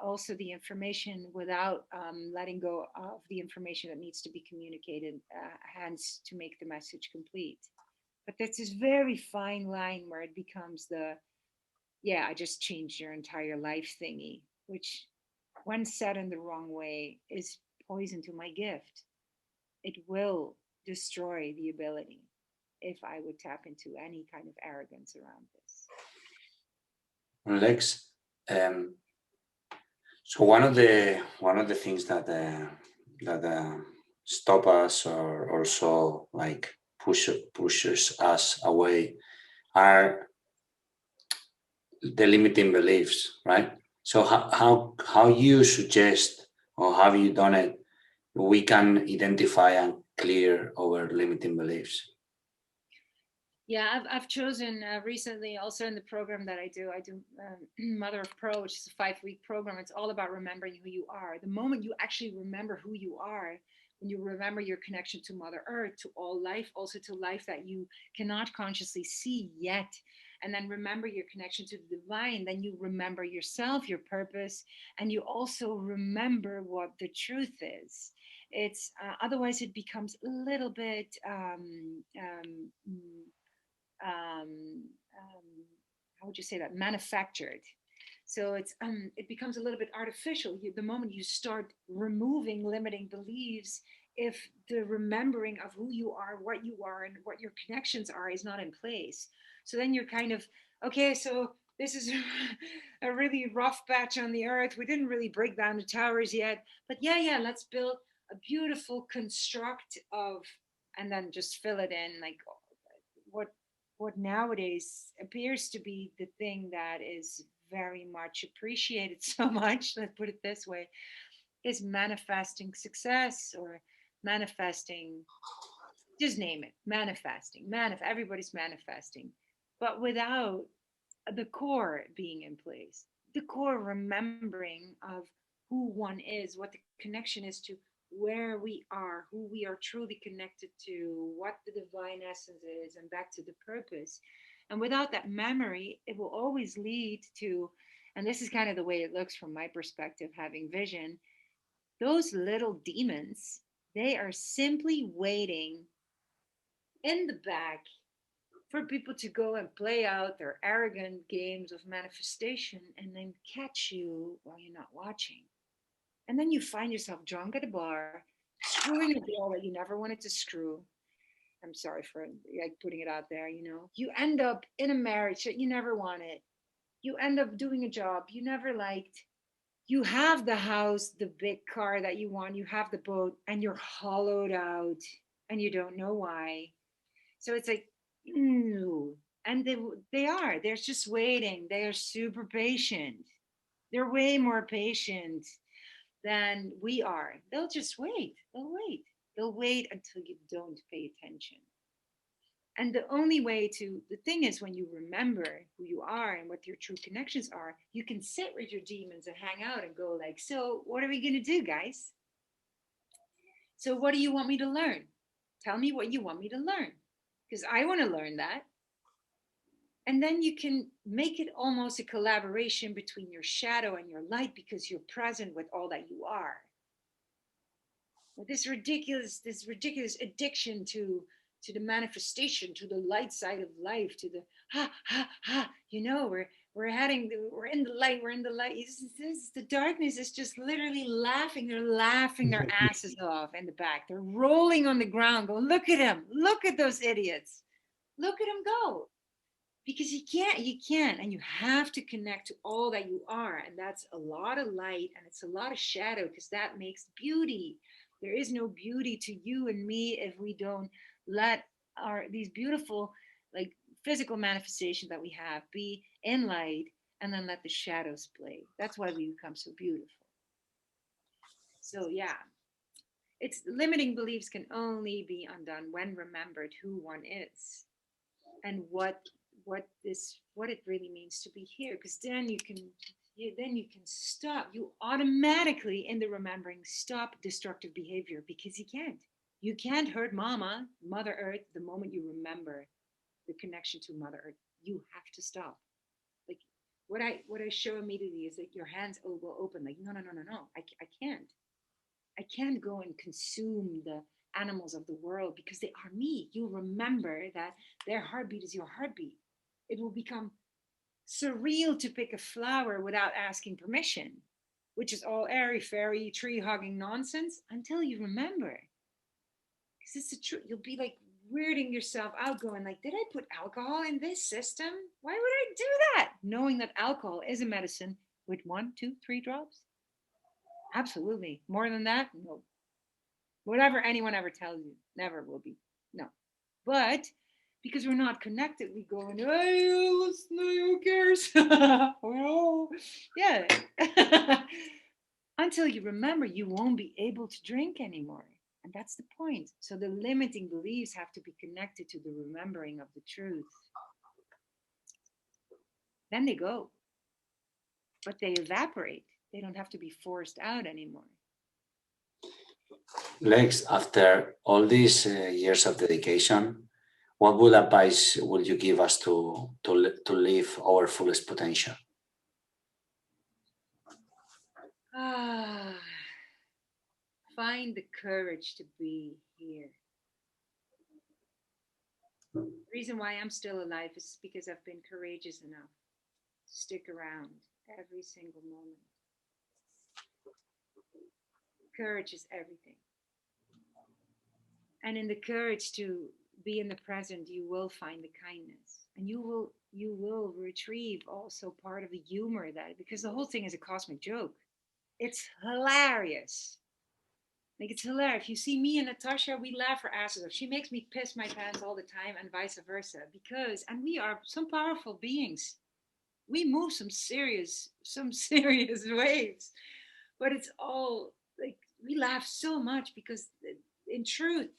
also the information without letting go of the information that needs to be communicated, hence to make the message complete. But that's this very fine line where it becomes yeah, I just changed your entire life thingy, which, when said in the wrong way, is poison to my gift. It will destroy the ability if I would tap into any kind of arrogance around this. Lex, um, so one of the things that stop us or also like pushes us away are the limiting beliefs, right? So how you suggest, or have you done it, we can identify and clear our limiting beliefs? Yeah, I've chosen recently, also in the program that I do Mother of Pearl, which is a 5-week program. It's all about remembering who you are. The moment you actually remember who you are, when you remember your connection to Mother Earth, to all life, also to life that you cannot consciously see yet, and then remember your connection to the divine, then you remember yourself, your purpose, and you also remember what the truth is. It's otherwise it becomes a little bit how would you say that, manufactured. So it becomes a little bit artificial. The moment you start removing limiting beliefs, if the remembering of who you are, what you are, and what your connections are is not in place, so then you're kind of, okay, so this is a really rough patch on the earth. We didn't really break down the towers yet, but yeah, let's build a beautiful construct of, and then just fill it in, like what what nowadays appears to be the thing that is very much appreciated so much, let's put it this way, is manifesting success, or manifesting, just name it, manifesting, everybody's manifesting, but without the core being in place, the core remembering of who one is, what the connection is to where we are, who we are truly connected to, what the divine essence is, and back to the purpose. And without that memory, it will always lead to, and this is kind of the way it looks from my perspective, having vision, those little demons, they are simply waiting in the back for people to go and play out their arrogant games of manifestation and then catch you while you're not watching. And then you find yourself drunk at a bar, screwing a girl that you never wanted to screw. I'm sorry for like putting it out there, you know. You end up in a marriage that you never wanted. You end up doing a job you never liked. You have the house, the big car that you want, you have the boat, and you're hollowed out and you don't know why. So it's like, no. And they're just waiting. They are super patient. They're way more patient than we are. They'll just wait. They'll wait. They'll wait until you don't pay attention. And the only way to, the thing is, when you remember who you are and what your true connections are, you can sit with your demons and hang out and go like, so what are we going to do, guys? So what do you want me to learn? Tell me what you want me to learn, because I want to learn that. And then you can make it almost a collaboration between your shadow and your light, because you're present with all that you are. With this ridiculous addiction to the manifestation, to the light side of life, to the ha ha ha, we're in the light, we're in the light. The darkness is just literally laughing. They're laughing their asses off in the back. They're rolling on the ground, go, look at them, look at those idiots, look at them go. Because you can't, and you have to connect to all that you are, and that's a lot of light and it's a lot of shadow, because that makes beauty. There is no beauty to you and me if we don't let our these beautiful, like, physical manifestations that we have be in light, and then let the shadows play. That's why we become so beautiful. So yeah, it's limiting beliefs can only be undone when remembered who one is, and what it really means to be here, because then you can stop, you automatically in the remembering stop destructive behavior, because you can't hurt mother earth. The moment you remember the connection to mother earth, you have to stop. Like, what I show immediately is that your hands will open, like, no, no, no, no, no, I can't go and consume the animals of the world, because they are me. You remember that their heartbeat is your heartbeat. It will become surreal to pick a flower without asking permission, which is all airy fairy tree hugging nonsense until you remember. Because it's the truth. You'll be like weirding yourself out, going like, did I put alcohol in this system? Why would I do that? Knowing that alcohol is a medicine with 1, 2, 3 drops. Absolutely. More than that, no. Whatever anyone ever tells you, never will be. No. But because we're not connected, we go and, hey, who cares? Oh, yeah. Until you remember, you won't be able to drink anymore. And that's the point. So the limiting beliefs have to be connected to the remembering of the truth. Then they go, but they evaporate. They don't have to be forced out anymore. Lex, after all these years of dedication, what would advice would you give us to live our fullest potential? Ah, find the courage to be here. The reason why I'm still alive is because I've been courageous enough to stick around every single moment. Courage is everything. And in the courage to be in the present, you will find the kindness. And you will retrieve also part of the humor that, because the whole thing is a cosmic joke. It's hilarious. Like, it's hilarious. If you see me and Natasha, we laugh our asses off. She makes me piss my pants all the time, and vice versa. Because, and we are some powerful beings. We move some serious waves. But it's all like, we laugh so much because, in truth,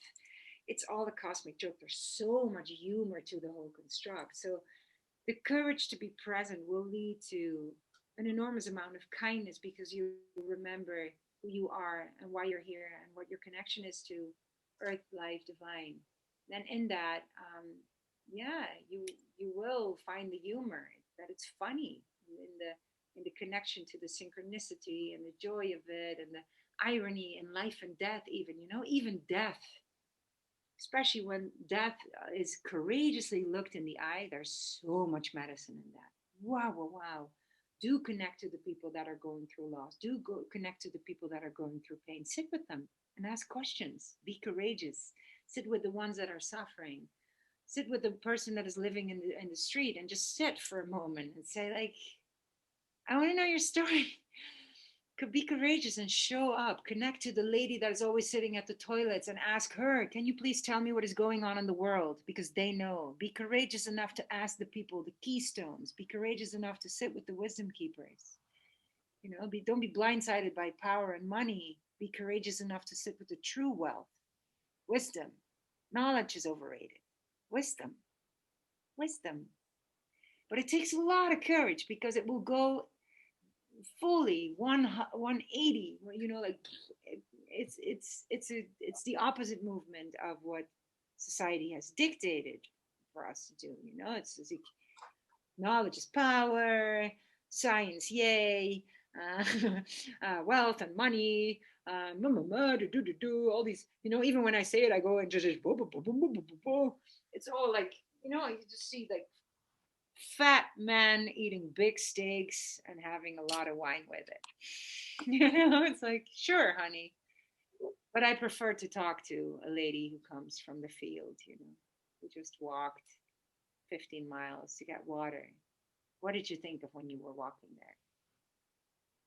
it's all a cosmic joke. There's so much humor to the whole construct. So the courage to be present will lead to an enormous amount of kindness, because you remember who you are and why you're here and what your connection is to earth, life, divine. Then in that, yeah, you will find the humor, that it's funny in the connection to the synchronicity and the joy of it, and the irony in life and death, even, even death, especially when death is courageously looked in the eye. There's so much medicine in that. Wow, wow, wow. Do connect to the people that are going through loss. Do go connect to the people that are going through pain. Sit with them and ask questions. Be courageous. Sit with the ones that are suffering. Sit with the person that is living in the street, and just sit for a moment and say, like, I want to know your story. Could be courageous and show up. Connect to the lady that is always sitting at the toilets and ask her, can you please tell me what is going on in the world? Because they know. Be courageous enough to ask the people, the keystones. Be courageous enough to sit with the wisdom keepers. Don't be blindsided by power and money. Be courageous enough to sit with the true wealth. Wisdom. Knowledge is overrated. Wisdom. Wisdom. But it takes a lot of courage, because it will go fully 180, like, it's the opposite movement of what society has dictated for us to do. It's like, knowledge is power, science, yay, uh, wealth and money, all these, even when I say it, I go and just it's all like, you just see, like, fat man eating big steaks and having a lot of wine with it. It's like, sure, honey. But I prefer to talk to a lady who comes from the field, who just walked 15 miles to get water. What did you think of when you were walking there?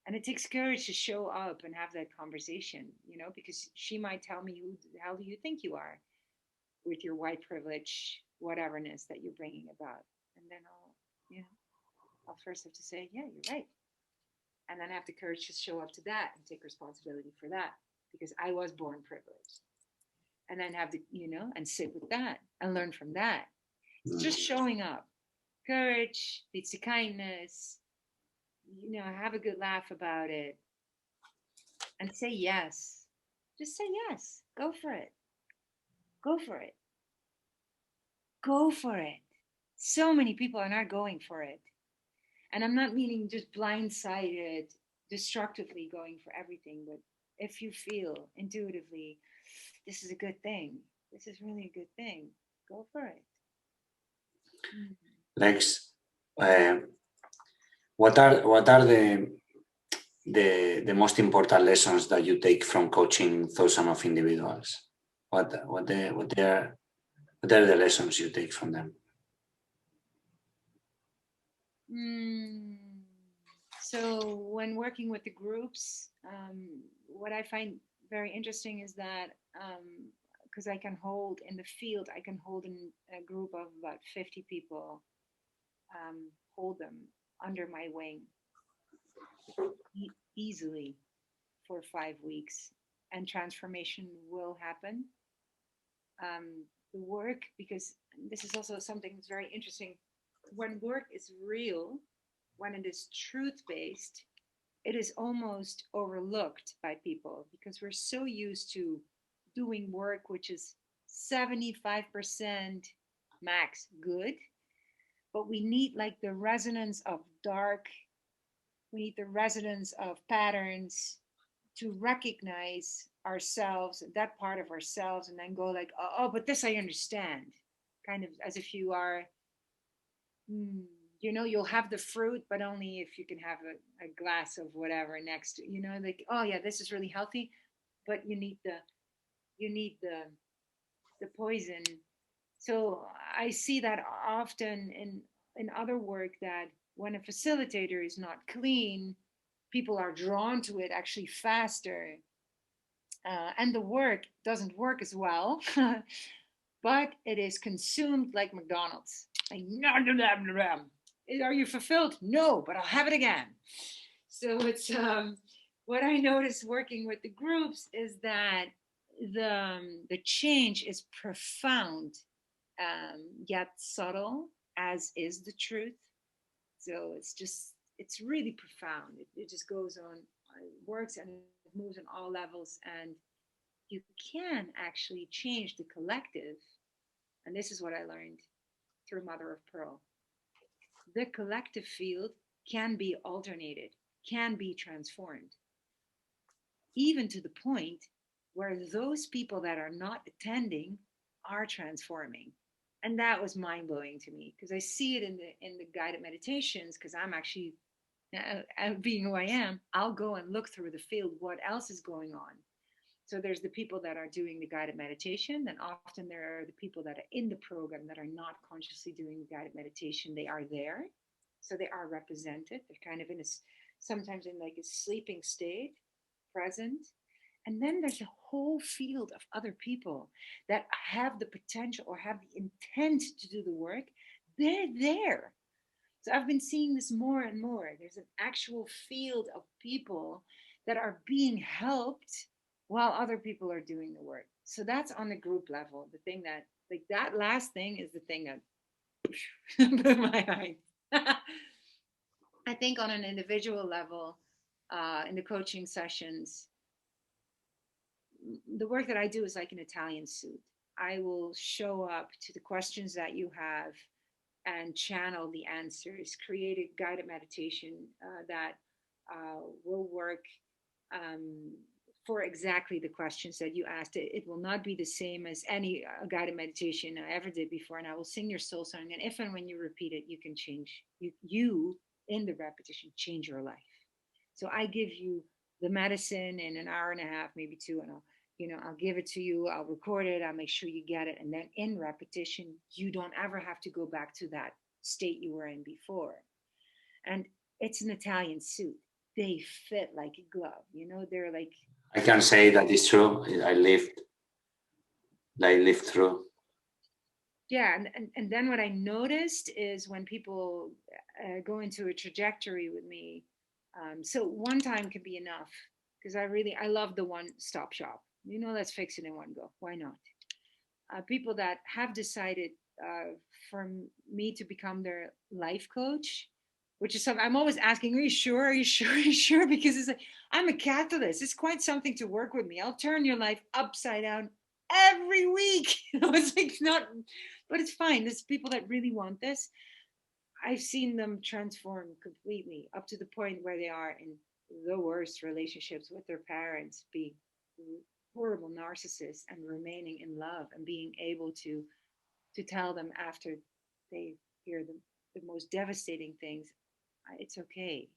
And it takes courage to show up and have that conversation, because she might tell me, who the hell do you think you are, with your white privilege, whateverness that you're bringing about. And then I'll first have to say, yeah, you're right. And then have the courage to show up to that and take responsibility for that, because I was born privileged. And then have the, and sit with that and learn from that. It's just showing up. Courage leads to kindness. Have a good laugh about it and say yes. Just say yes. Go for it. Go for it. Go for it. So many people are not going for it. And I'm not meaning just blindsided, destructively going for everything, but if you feel intuitively, this is a good thing, this is really a good thing, go for it. Lex, uh, what are the most important lessons that you take from coaching thousands of individuals? What are the lessons you take from them? So when working with the groups, what I find very interesting is that, because I can hold in the field, I can hold in a group of about 50 people, hold them under my wing easily for 5 weeks. and transformation will happen. The work, because this is also something that's very interesting. When work is real, when it is truth based, it is almost overlooked by people because we're so used to doing work which is 75% max good, but we need like the resonance of dark, we need the resonance of patterns to recognize ourselves, that part of ourselves, and then go like, oh, but this I understand. Kind of as if you are, you'll have the fruit, but only if you can have a glass of whatever next to, like, oh yeah, this is really healthy, but you need the poison. So I see that often in other work, that when a facilitator is not clean, people are drawn to it actually faster, and the work doesn't work as well, but it is consumed like McDonald's. Like, are you fulfilled? No, but I'll have it again. So it's what I notice working with the groups is that the change is profound, yet subtle, as is the truth. So it's really profound. It just goes on, it works, and it moves on all levels, and you can actually change the collective. And this is what I learned through Mother of Pearl. The collective field can be alternated, can be transformed, even to the point where those people that are not attending are transforming. And that was mind blowing to me because I see it in the guided meditations. Because I'm actually, being who I am, I'll go and look through the field what else is going on. So there's the people that are doing the guided meditation, then often there are the people that are in the program that are not consciously doing the guided meditation. They are there, so they are represented. They're kind of in a, sometimes in like a sleeping state, present. And then there's a whole field of other people that have the potential or have the intent to do the work. They're there. So I've been seeing this more and more. There's an actual field of people that are being helped while other people are doing the work. So that's on the group level. The thing that, like, that last thing is the thing that blew my eyes. I think on an individual level, in the coaching sessions, the work that I do is like an Italian suit. I will show up to the questions that you have and channel the answers, create a guided meditation that will work for exactly the questions that you asked. It will not be the same as any guided meditation I ever did before, and I will sing your soul song. And if and when you repeat it, you can change. You in the repetition change your life. So I give you the medicine in an hour and a half, maybe two, and I'll give it to you. I'll record it. I'll make sure you get it, and then in repetition, you don't ever have to go back to that state you were in before. And it's an Italian suit. They fit like a glove. They're like, I can say that is true. I lived through. Yeah, and then what I noticed is when people go into a trajectory with me, so one time can be enough because I love the one-stop shop. Let's fix it in one go. Why not? People that have decided for me to become their life coach, which is something I'm always asking, are you sure? Are you sure? Are you sure? Because it's like, I'm a catalyst. It's quite something to work with me. I'll turn your life upside down every week. It's like not, but it's fine. There's people that really want this. I've seen them transform completely up to the point where they are in the worst relationships with their parents, being horrible narcissists and remaining in love and being able to tell them after they hear the most devastating things, it's okay,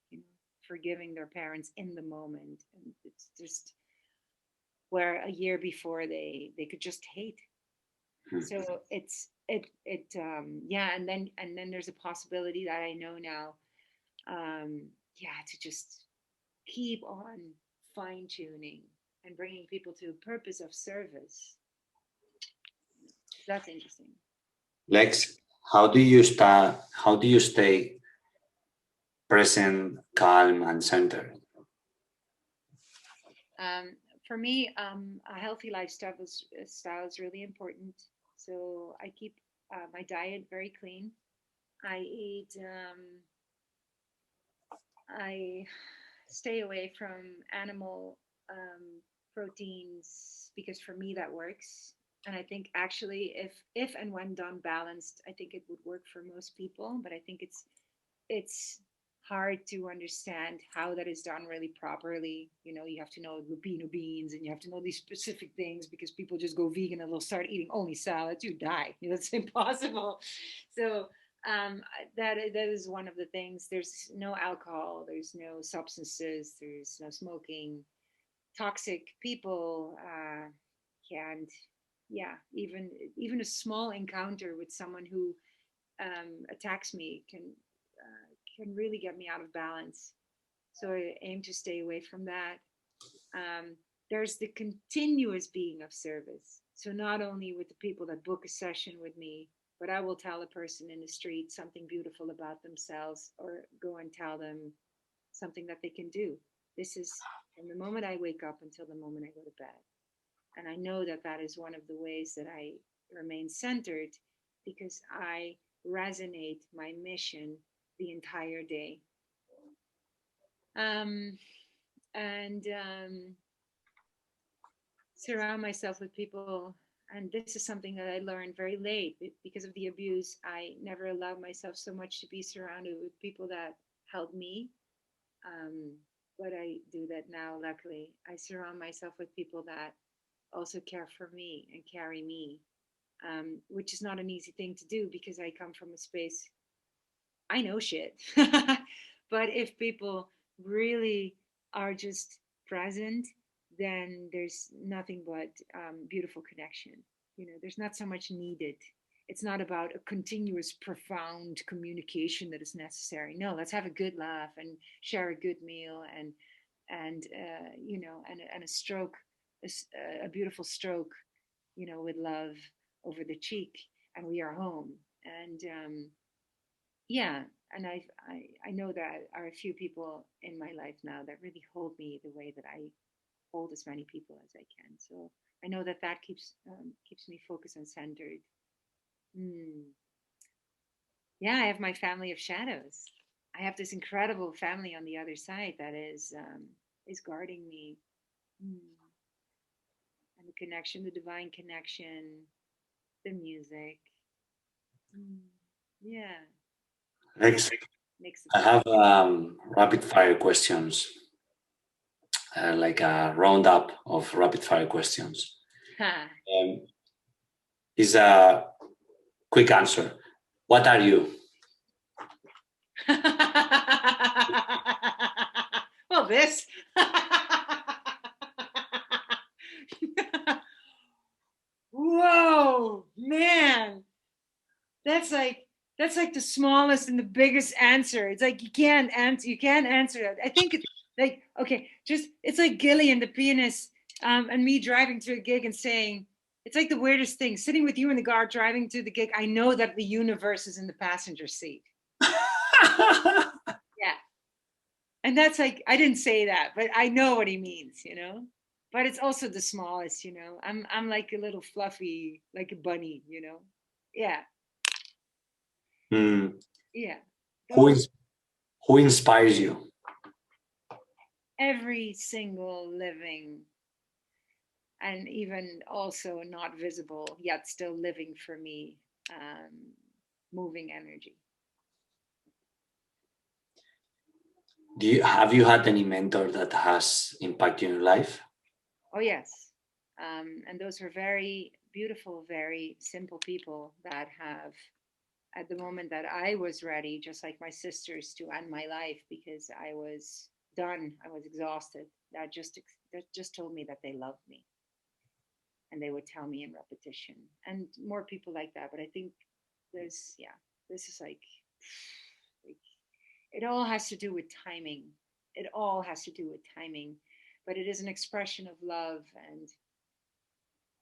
forgiving their parents in the moment. And it's just where a year before they could just hate. So yeah, and then there's a possibility that I know now, yeah, to just keep on fine tuning and bringing people to a purpose of service. That's interesting. Lex, how do you stay present, calm, and centered? For me, a healthy style is really important. So I keep my diet very clean. I eat. I stay away from animal proteins because for me that works. And I think actually, if and when done balanced, I think it would work for most people. But I think it's hard to understand how that is done really properly. You know, you have to know lupino beans and you have to know these specific things because people just go vegan and they'll start eating only salads. You die. You know, it's impossible. So that is one of the things. There's no alcohol. There's no substances. There's no smoking. Toxic people can't. Yeah, even a small encounter with someone who attacks me can really get me out of balance. So I aim to stay away from that. Um, there's the continuous being of service. So not only with the people that book a session with me, but I will tell a person in the street something beautiful about themselves or go and tell them something that they can do. This is from the moment I wake up until the moment I go to bed. And I know that that is one of the ways that I remain centered because I resonate my mission the entire day. Um, and surround myself with people. And this is something that I learned very late because of the abuse. I never allowed myself so much to be surrounded with people that helped me. Um, but I do that now, luckily. I surround myself with people that also care for me and carry me, which is not an easy thing to do because I come from a space, I know shit. But if people really are just present, then there's nothing but beautiful connection. You know, there's not so much needed. It's not about a continuous, profound communication that is necessary. No, let's have a good laugh and share a good meal and you know and a stroke, a beautiful stroke, you know, with love over the cheek, and we are home. And yeah, and I know that are a few people in my life now that really hold me the way that I hold as many people as I can. So I know that that keeps me focused and centered. Mm. Yeah, I have my family of shadows. I have this incredible family on the other side that is guarding me. Mm. And the connection, the divine connection, the music. Mm. Yeah, Next, makes it I work. have rapid fire questions, like a roundup of rapid fire questions. Ha. Um, is a quick answer. What are you? Well, this. Whoa, man. That's like that's like the smallest and the biggest answer. It's like you can't answer that. I think it's like okay, just it's like Gilly and the pianist, and me driving to a gig and saying it's like the weirdest thing. Sitting with you in the car driving to the gig, I know that the universe is in the passenger seat. Yeah. And that's like I didn't say that, but I know what he means, you know. But it's also the smallest, you know. I'm like a little fluffy, like a bunny, you know. Yeah, Hmm. yeah. Who, Those who inspires you? every single living and even also not visible yet still living for me, moving energy. Have you had any mentor that has impacted your life? Oh yes, and those are very beautiful, very simple people that have at the moment that I was ready, just like my sisters, to end my life because I was done. I was exhausted. That just told me that they loved me, and they would tell me in repetition, and more people like that. But I think yeah, this is like it all has to do with timing. It all has to do with timing, but it is an expression of love. And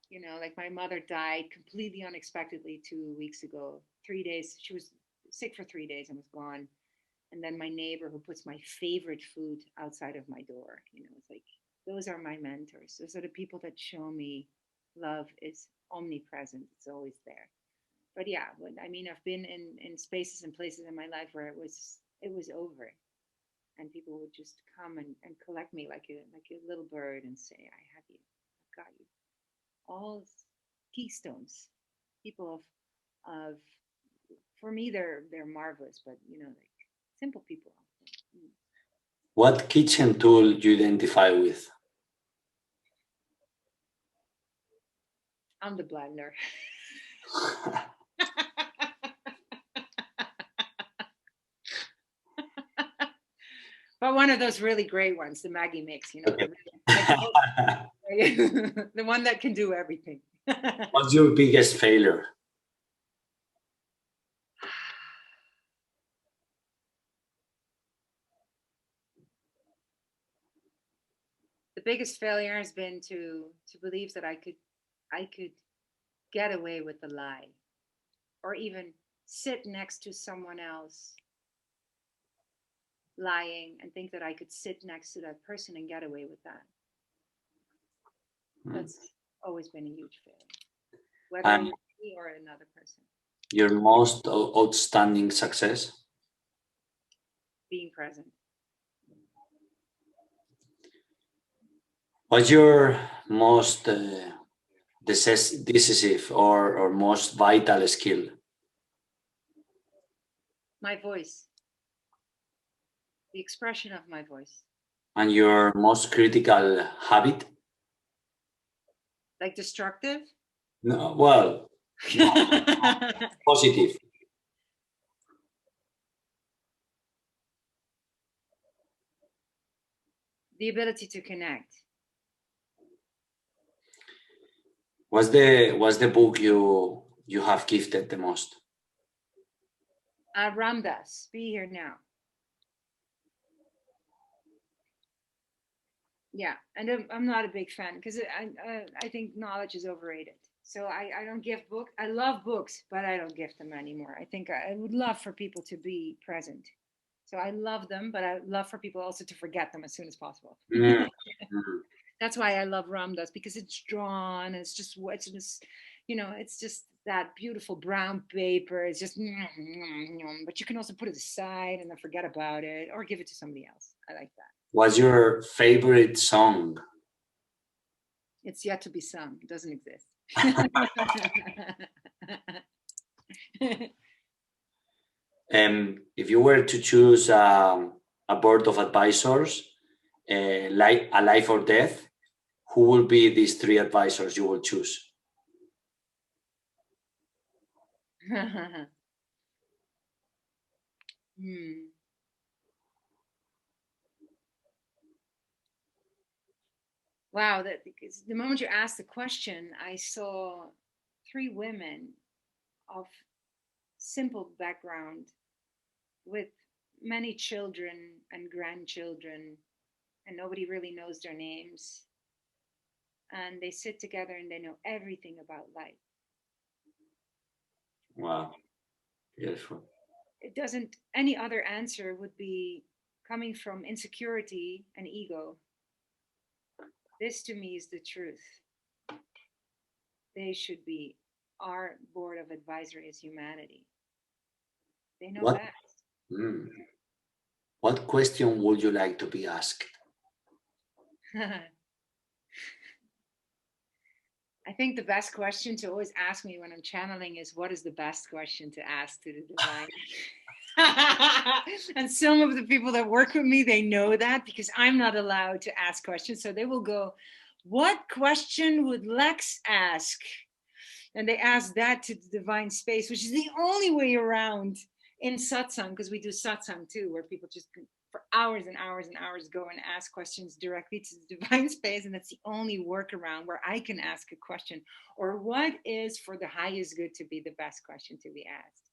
you know, like my mother died completely unexpectedly 2 weeks ago. 3 days, she was sick for 3 days and was gone. And then my neighbor who puts my favorite food outside of my door, you know, it's like Those are my mentors. Those are the people that show me love is omnipresent. It's always there. But yeah, I mean, I've been in spaces and places in my life where it was over, and people would just come and collect me like a little bird and say, "I have you, I've got you." All keystones, people of for me they're marvelous, but like simple people. What kitchen tool you identify with? I'm the blender. But one of those really great ones, the Maggie mix, Okay. the one that can do everything. What's your biggest failure? The biggest failure has been to believe that I could get away with a lie, or even sit next to someone else lying and think that I could sit next to that person and get away with that. That's always been a huge failure, whether it's me or another person. Your most outstanding success? Being present. What's your most decisive or most vital skill? My voice. The expression of my voice. And your most critical habit? Like destructive? No, well, no, positive. The ability to connect. What's the book you have gifted the most? Ram Dass, Be Here Now. Yeah, and I'm not a big fan because I think knowledge is overrated. So I don't gift books. I love books, but I don't gift them anymore. I think I would love for people to be present. So I love them, but I love for people also to forget them as soon as possible. Mm. Mm. That's why I love Ram Dass, because it's drawn. It's just it's just that beautiful brown paper. It's just, but you can also put it aside and then forget about it or give it to somebody else. I like that. What's your favorite song? It's yet to be sung. It doesn't exist. If you were to choose a board of advisors, like a life or death, who will be these three advisors you will choose? Hmm. Wow, that because the moment you asked the question, I saw three women of simple background with many children and grandchildren, and nobody really knows their names. And they sit together and they know everything about life. Wow, beautiful. It doesn't, any other answer would be coming from insecurity and ego. This to me is the truth. They should be our board of advisory as humanity. They know What best. what question would you like to be asked? I think the best question to always ask me when I'm channeling is, what is the best question to ask to the divine? And some of the people that work with me, they know that because I'm not allowed to ask questions. So they will go, what question would Lex ask? And they ask that to the divine space, which is the only way around in satsang, because we do satsang too, where people just for hours and hours and hours go and ask questions directly to the divine space. And that's the only workaround where I can ask a question, or what is for the highest good to be the best question to be asked.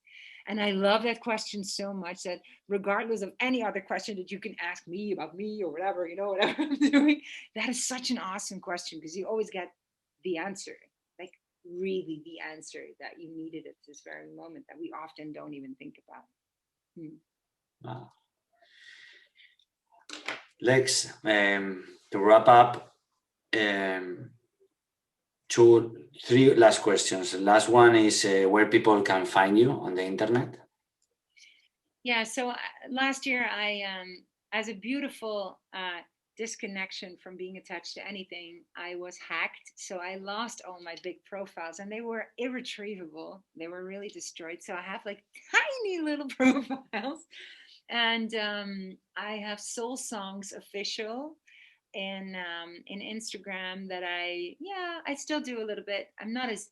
And I love that question so much that regardless of any other question that you can ask me about me or whatever, whatever I'm doing, that is such an awesome question because you always get the answer, like really the answer that you needed at this very moment that we often don't even think about. Wow. Lex, to wrap up, three last questions. The last one is where people can find you on the internet. Yeah. So last year, as a beautiful disconnection from being attached to anything, I was hacked. So I lost all my big profiles, and they were irretrievable. They were really destroyed. So I have like tiny little profiles, and I have Soul Songs Official in Instagram that I still do a little bit. I'm not as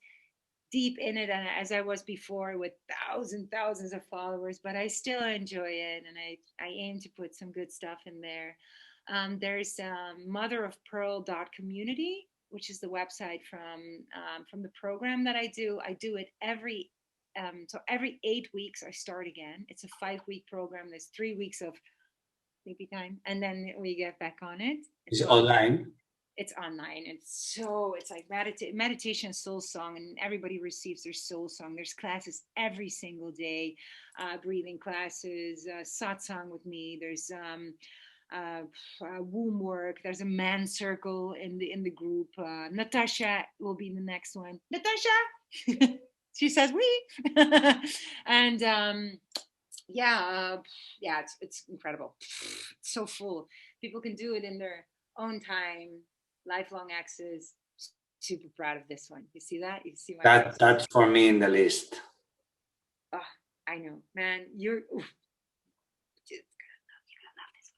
deep in it as I was before with thousands of followers, but I still enjoy it, and I aim to put some good stuff in there. There's motherofpearl.community, which is the website from the program that I do. I do it every 8 weeks I start again. It's a 5 week program. There's 3 weeks of sleepy time, and then we get back on it. Is So it online? it's online. It's like meditation soul song, and everybody receives their soul song. There's classes every single day, breathing classes, satsang with me. There's womb work. There's a man circle in the group. Natasha will be the next one. Natasha, she says we, and yeah, it's incredible. It's so full. People can do it in their own time. Lifelong access. Super proud of this one. You see that? You see my That's for me in the list. Oh, I know, man. You're gonna love this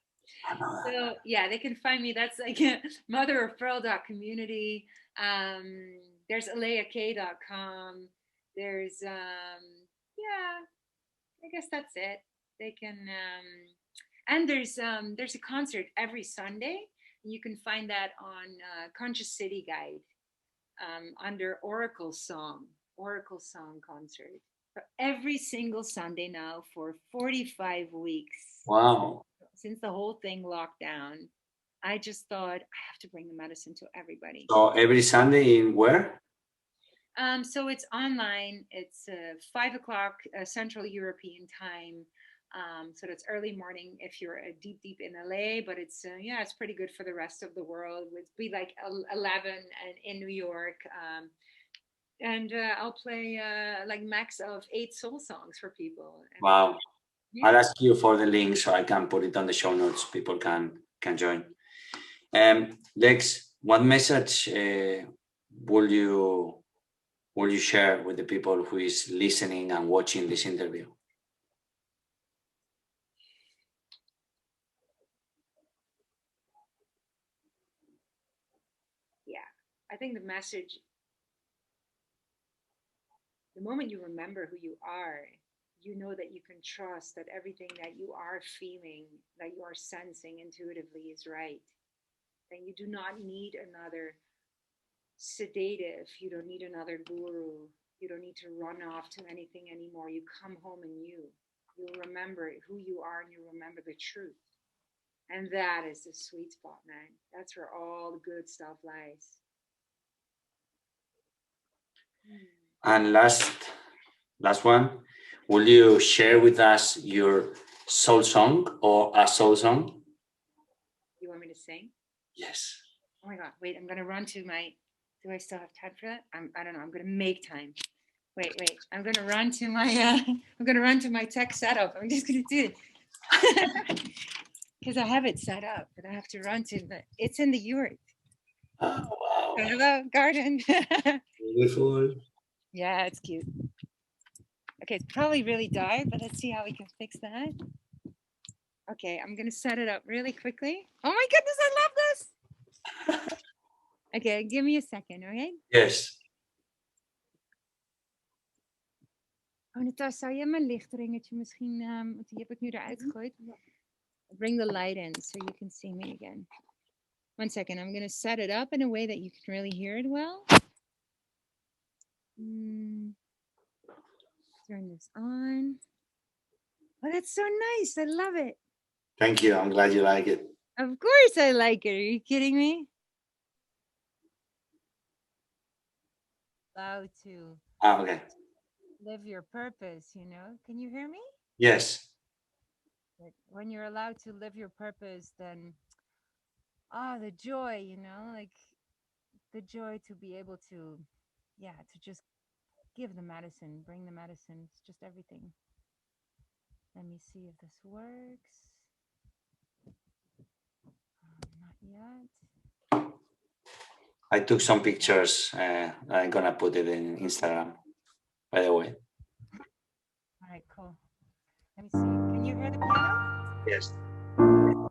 one. So yeah, they can find me. That's like motherofpearl.community. There's aleak.com. There's yeah, I guess that's it. They can and there's a concert every Sunday. You can find that on Conscious City Guide under Oracle Song concert. For every single Sunday now for 45 weeks. Wow. Since the whole thing locked down, I just thought I have to bring the medicine to everybody. So every Sunday in where? So it's online. It's 5 o'clock Central European time. So that's early morning if you're deep in LA, but it's it's pretty good for the rest of the world. It would be like 11 and in New York. And I'll play like max of 8 soul songs for people. And, Wow. yeah. I'll ask you for the link so I can put it on the show notes. People can join. Lex, what message will you share with the people who is listening and watching this interview? Yeah, I think the message, the moment you remember who you are, you know that you can trust that everything that you are feeling, that you are sensing intuitively is right. That you do not need another sedative, you don't need another guru, you don't need to run off to anything anymore. You come home and you'll remember who you are, and you remember the truth. And that is the sweet spot, man. That's where all the good stuff lies. And last one, will you share with us your soul song or a soul song? You want me to sing? Yes. Oh my God, wait, I'm gonna run to my, do I still have time for that? I don't know, I'm gonna make time. Wait, I'm gonna run to my, I'm gonna run to my tech setup. I'm just gonna do it. Because I have it set up, but I have to run to it's in the yurt. Oh, wow. Hello, garden. Beautiful. Yeah, it's cute. Okay, it's probably really dark, but let's see how we can fix that. Okay, I'm gonna set it up really quickly. Oh my goodness, I love this. Okay, give me a second, okay? Yes. Oh, Natasja, zou je mijn lichtringetje misschien, want die heb ik nu eruit gegooid. Bring the light in so you can see me again. 1 second, I'm gonna set it up in a way that you can really hear it well. Turn this on. Oh, that's so nice. I love it. Thank you. I'm glad you like it. Of course I like it. Are you kidding me? Allow to Okay. live your purpose, you know? Can you hear me? Yes. When you're allowed to live your purpose, then the joy, like the joy to be able to, yeah, to just give the medicine, bring the medicine. It's just everything. Let me see if this works. Not yet. I took some pictures. I'm gonna put it in Instagram, by the way. All right, cool. Let me see. Can you hear the piano? Yes. All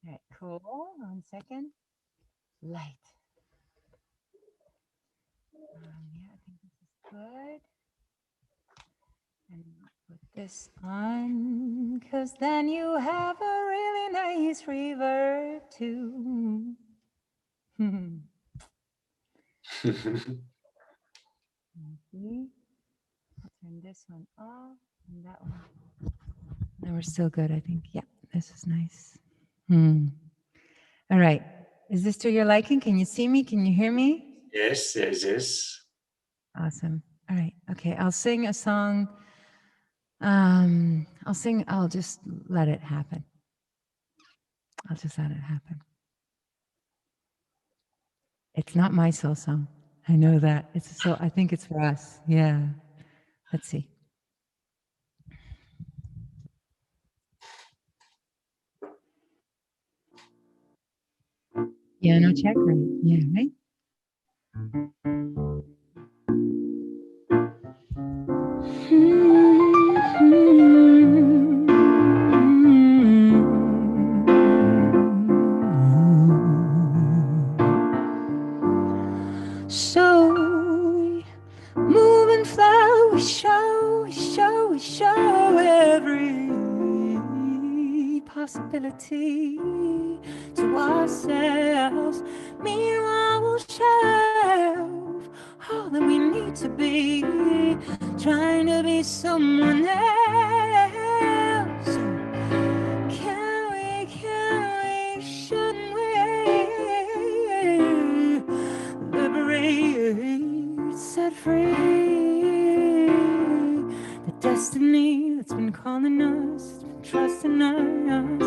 right, cool. 1 second. Light. Yeah, I think this is good. And put this on, because then you have a really nice reverb too. See? I'll turn this one off and that one. No, we're still good, I think. Yeah, this is nice. All right. Is this to your liking? Can you see me? Can you hear me? Yes, yes, yes. Awesome. All right. Okay. I'll sing a song. I'll just let it happen. I'll just let it happen. It's not my soul song. I know that. I think it's for us. Yeah. Let's see. Piano check, right? Yeah, right? So we move and flow, we show every possibility to ourselves. Meanwhile, we'll shelve all that we need to be, trying to be someone else. Can we, shouldn't we liberate, set free the destiny that's been calling us, been trusting us,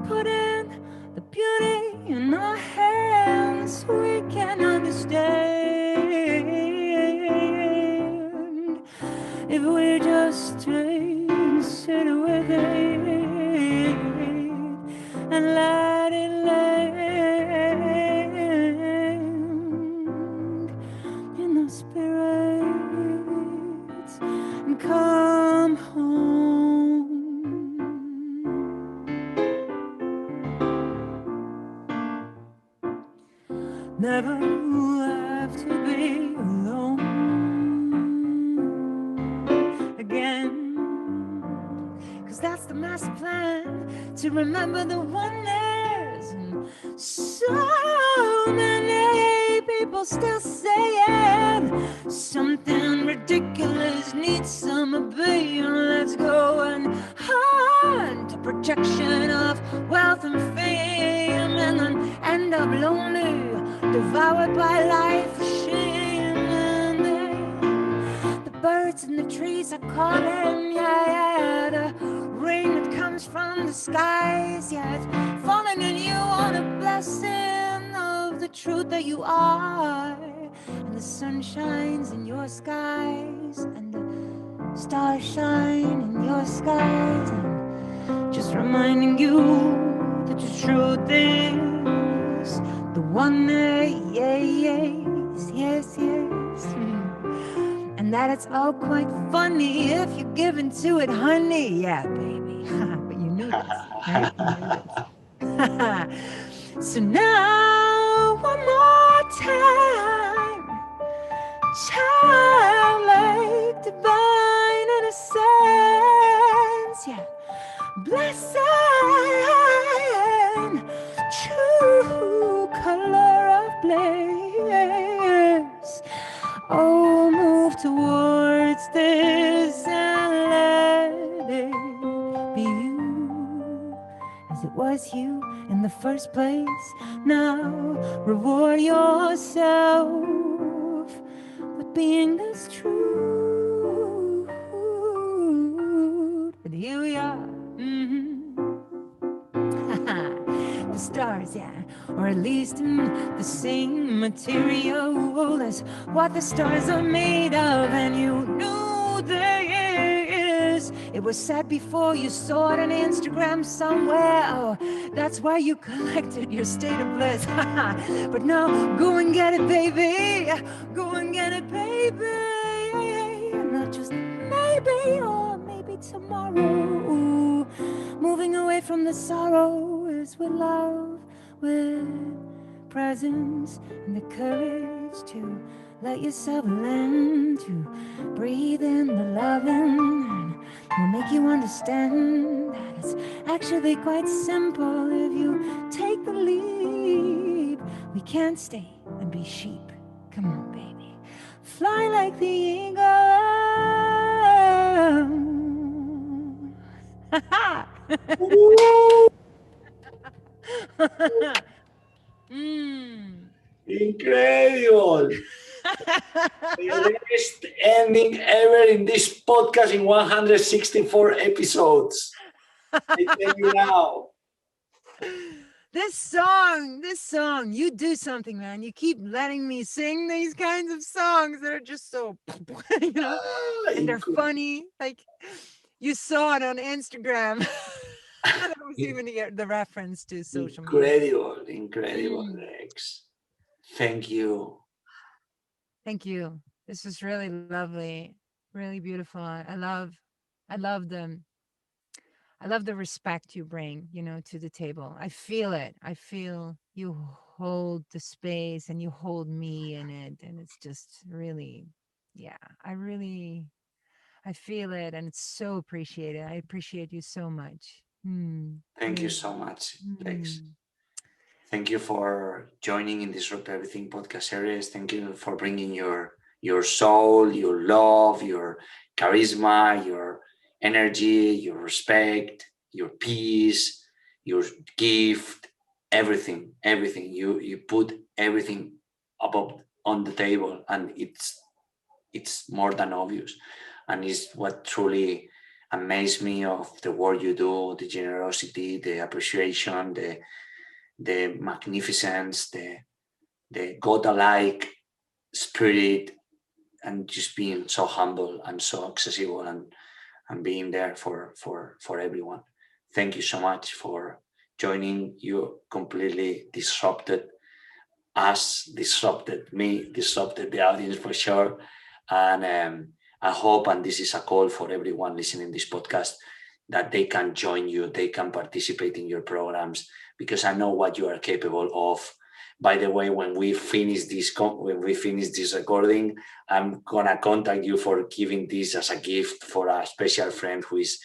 put in the beauty in our hands we can understand if we just stay and sit with it and let it land in the spirits and come home. Never have to be alone again, 'cause that's the master plan, to remember the oneness. And so many people still saying something ridiculous needs some obeying. Let's go and hunt a projection of wealth and fame, and then end up lonely, devoured by life, shame. And then the birds and the trees are calling, yeah, the rain that comes from the skies, yeah, it's falling on you on a blessing of the truth that you are. And the sun shines in your skies, and the stars shine in your skies, and just reminding you that the truth is the one that, yes. And that it's all quite funny if you're given to it, honey. Yeah, baby. But you knew this, right? You knew this. So now, one more time. Childlike, divine innocence. Yeah. Blessed, true color of bliss. Oh, move towards this and let it be you, as it was you in the first place. Now reward yourself with being this true. But here we are. stars, yeah. Or at least the same material as what the stars are made of. And you knew this. It was said before you saw it on Instagram somewhere. Oh, that's why you collected your state of bliss. But now go and get it, baby. Go and get it, baby. Not just maybe, or maybe tomorrow. Moving away from the sorrows with love, with presence, and the courage to let yourself learn to breathe in the loving. Will make you understand that it's actually quite simple if you take the leap. We can't stay and be sheep. Come on, baby. Fly like the eagle. mm. Incredible. The best ending ever in this podcast in 164 episodes. I tell you now. This song, you do something, man. You keep letting me sing these kinds of songs that are just so, and they're funny. Like you saw it on Instagram. That was even the reference to social media. Incredible, Lex. Thank you. Thank you. This was really lovely, really beautiful. I love them. I love the respect you bring, to the table. I feel it. I feel you hold the space and you hold me in it. And it's just really, yeah, I feel it and it's so appreciated. I appreciate you so much. Thank you Really. so much, Lex. Mm. Thank you for joining in Disrupt Everything podcast series. Thank you for bringing your soul, your love, your charisma, your energy, your respect, your peace, your gift, everything. You put everything above on the table, and it's more than obvious, and it's what truly amazed me of the work you do, the generosity, the appreciation, the magnificence, the God-alike spirit, and just being so humble and so accessible, and being there for everyone. Thank you so much for joining. You completely disrupted us, disrupted me, disrupted the audience for sure. And I hope, and this is a call for everyone listening this podcast, that they can join you, they can participate in your programs, because I know what you are capable of. By the way, when we finish this recording, I'm gonna contact you for giving this as a gift for a special friend who is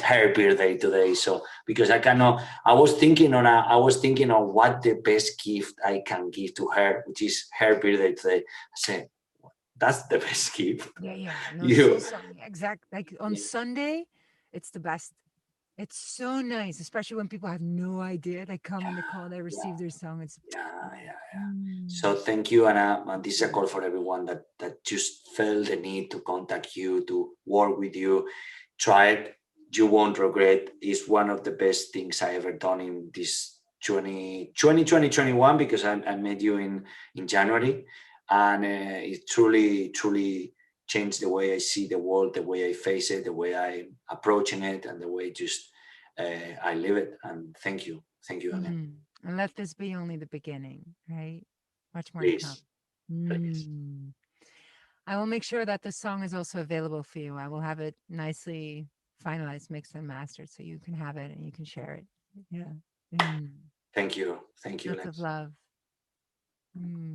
her birthday today. So because I was thinking of what the best gift I can give to her, which is her birthday today. I said, that's the best gift. Yeah. No, You, so exact. Like on Sunday, it's the best. It's so nice, especially when people have no idea. They come and they call, they yeah, receive their song. It's yeah. mm, So thank you, Anna. And this is a call for everyone that just felt the need to contact you, to work with you. Try it. You won't regret. It's one of the best things I ever done in this 2021, because I met you in January. And it truly changed the way I see the world, the way I face it, the way I'm approaching it, and the way just I live it. And thank you. Thank you again. and let this be only the beginning, right? Much more to come. Please, please. Mm. I will make sure that this song is also available for you. I will have it nicely finalized, mixed, and mastered so you can have it and you can share it. Yeah. Mm. Thank you. Thank you, Lots of Lex. love. Mm.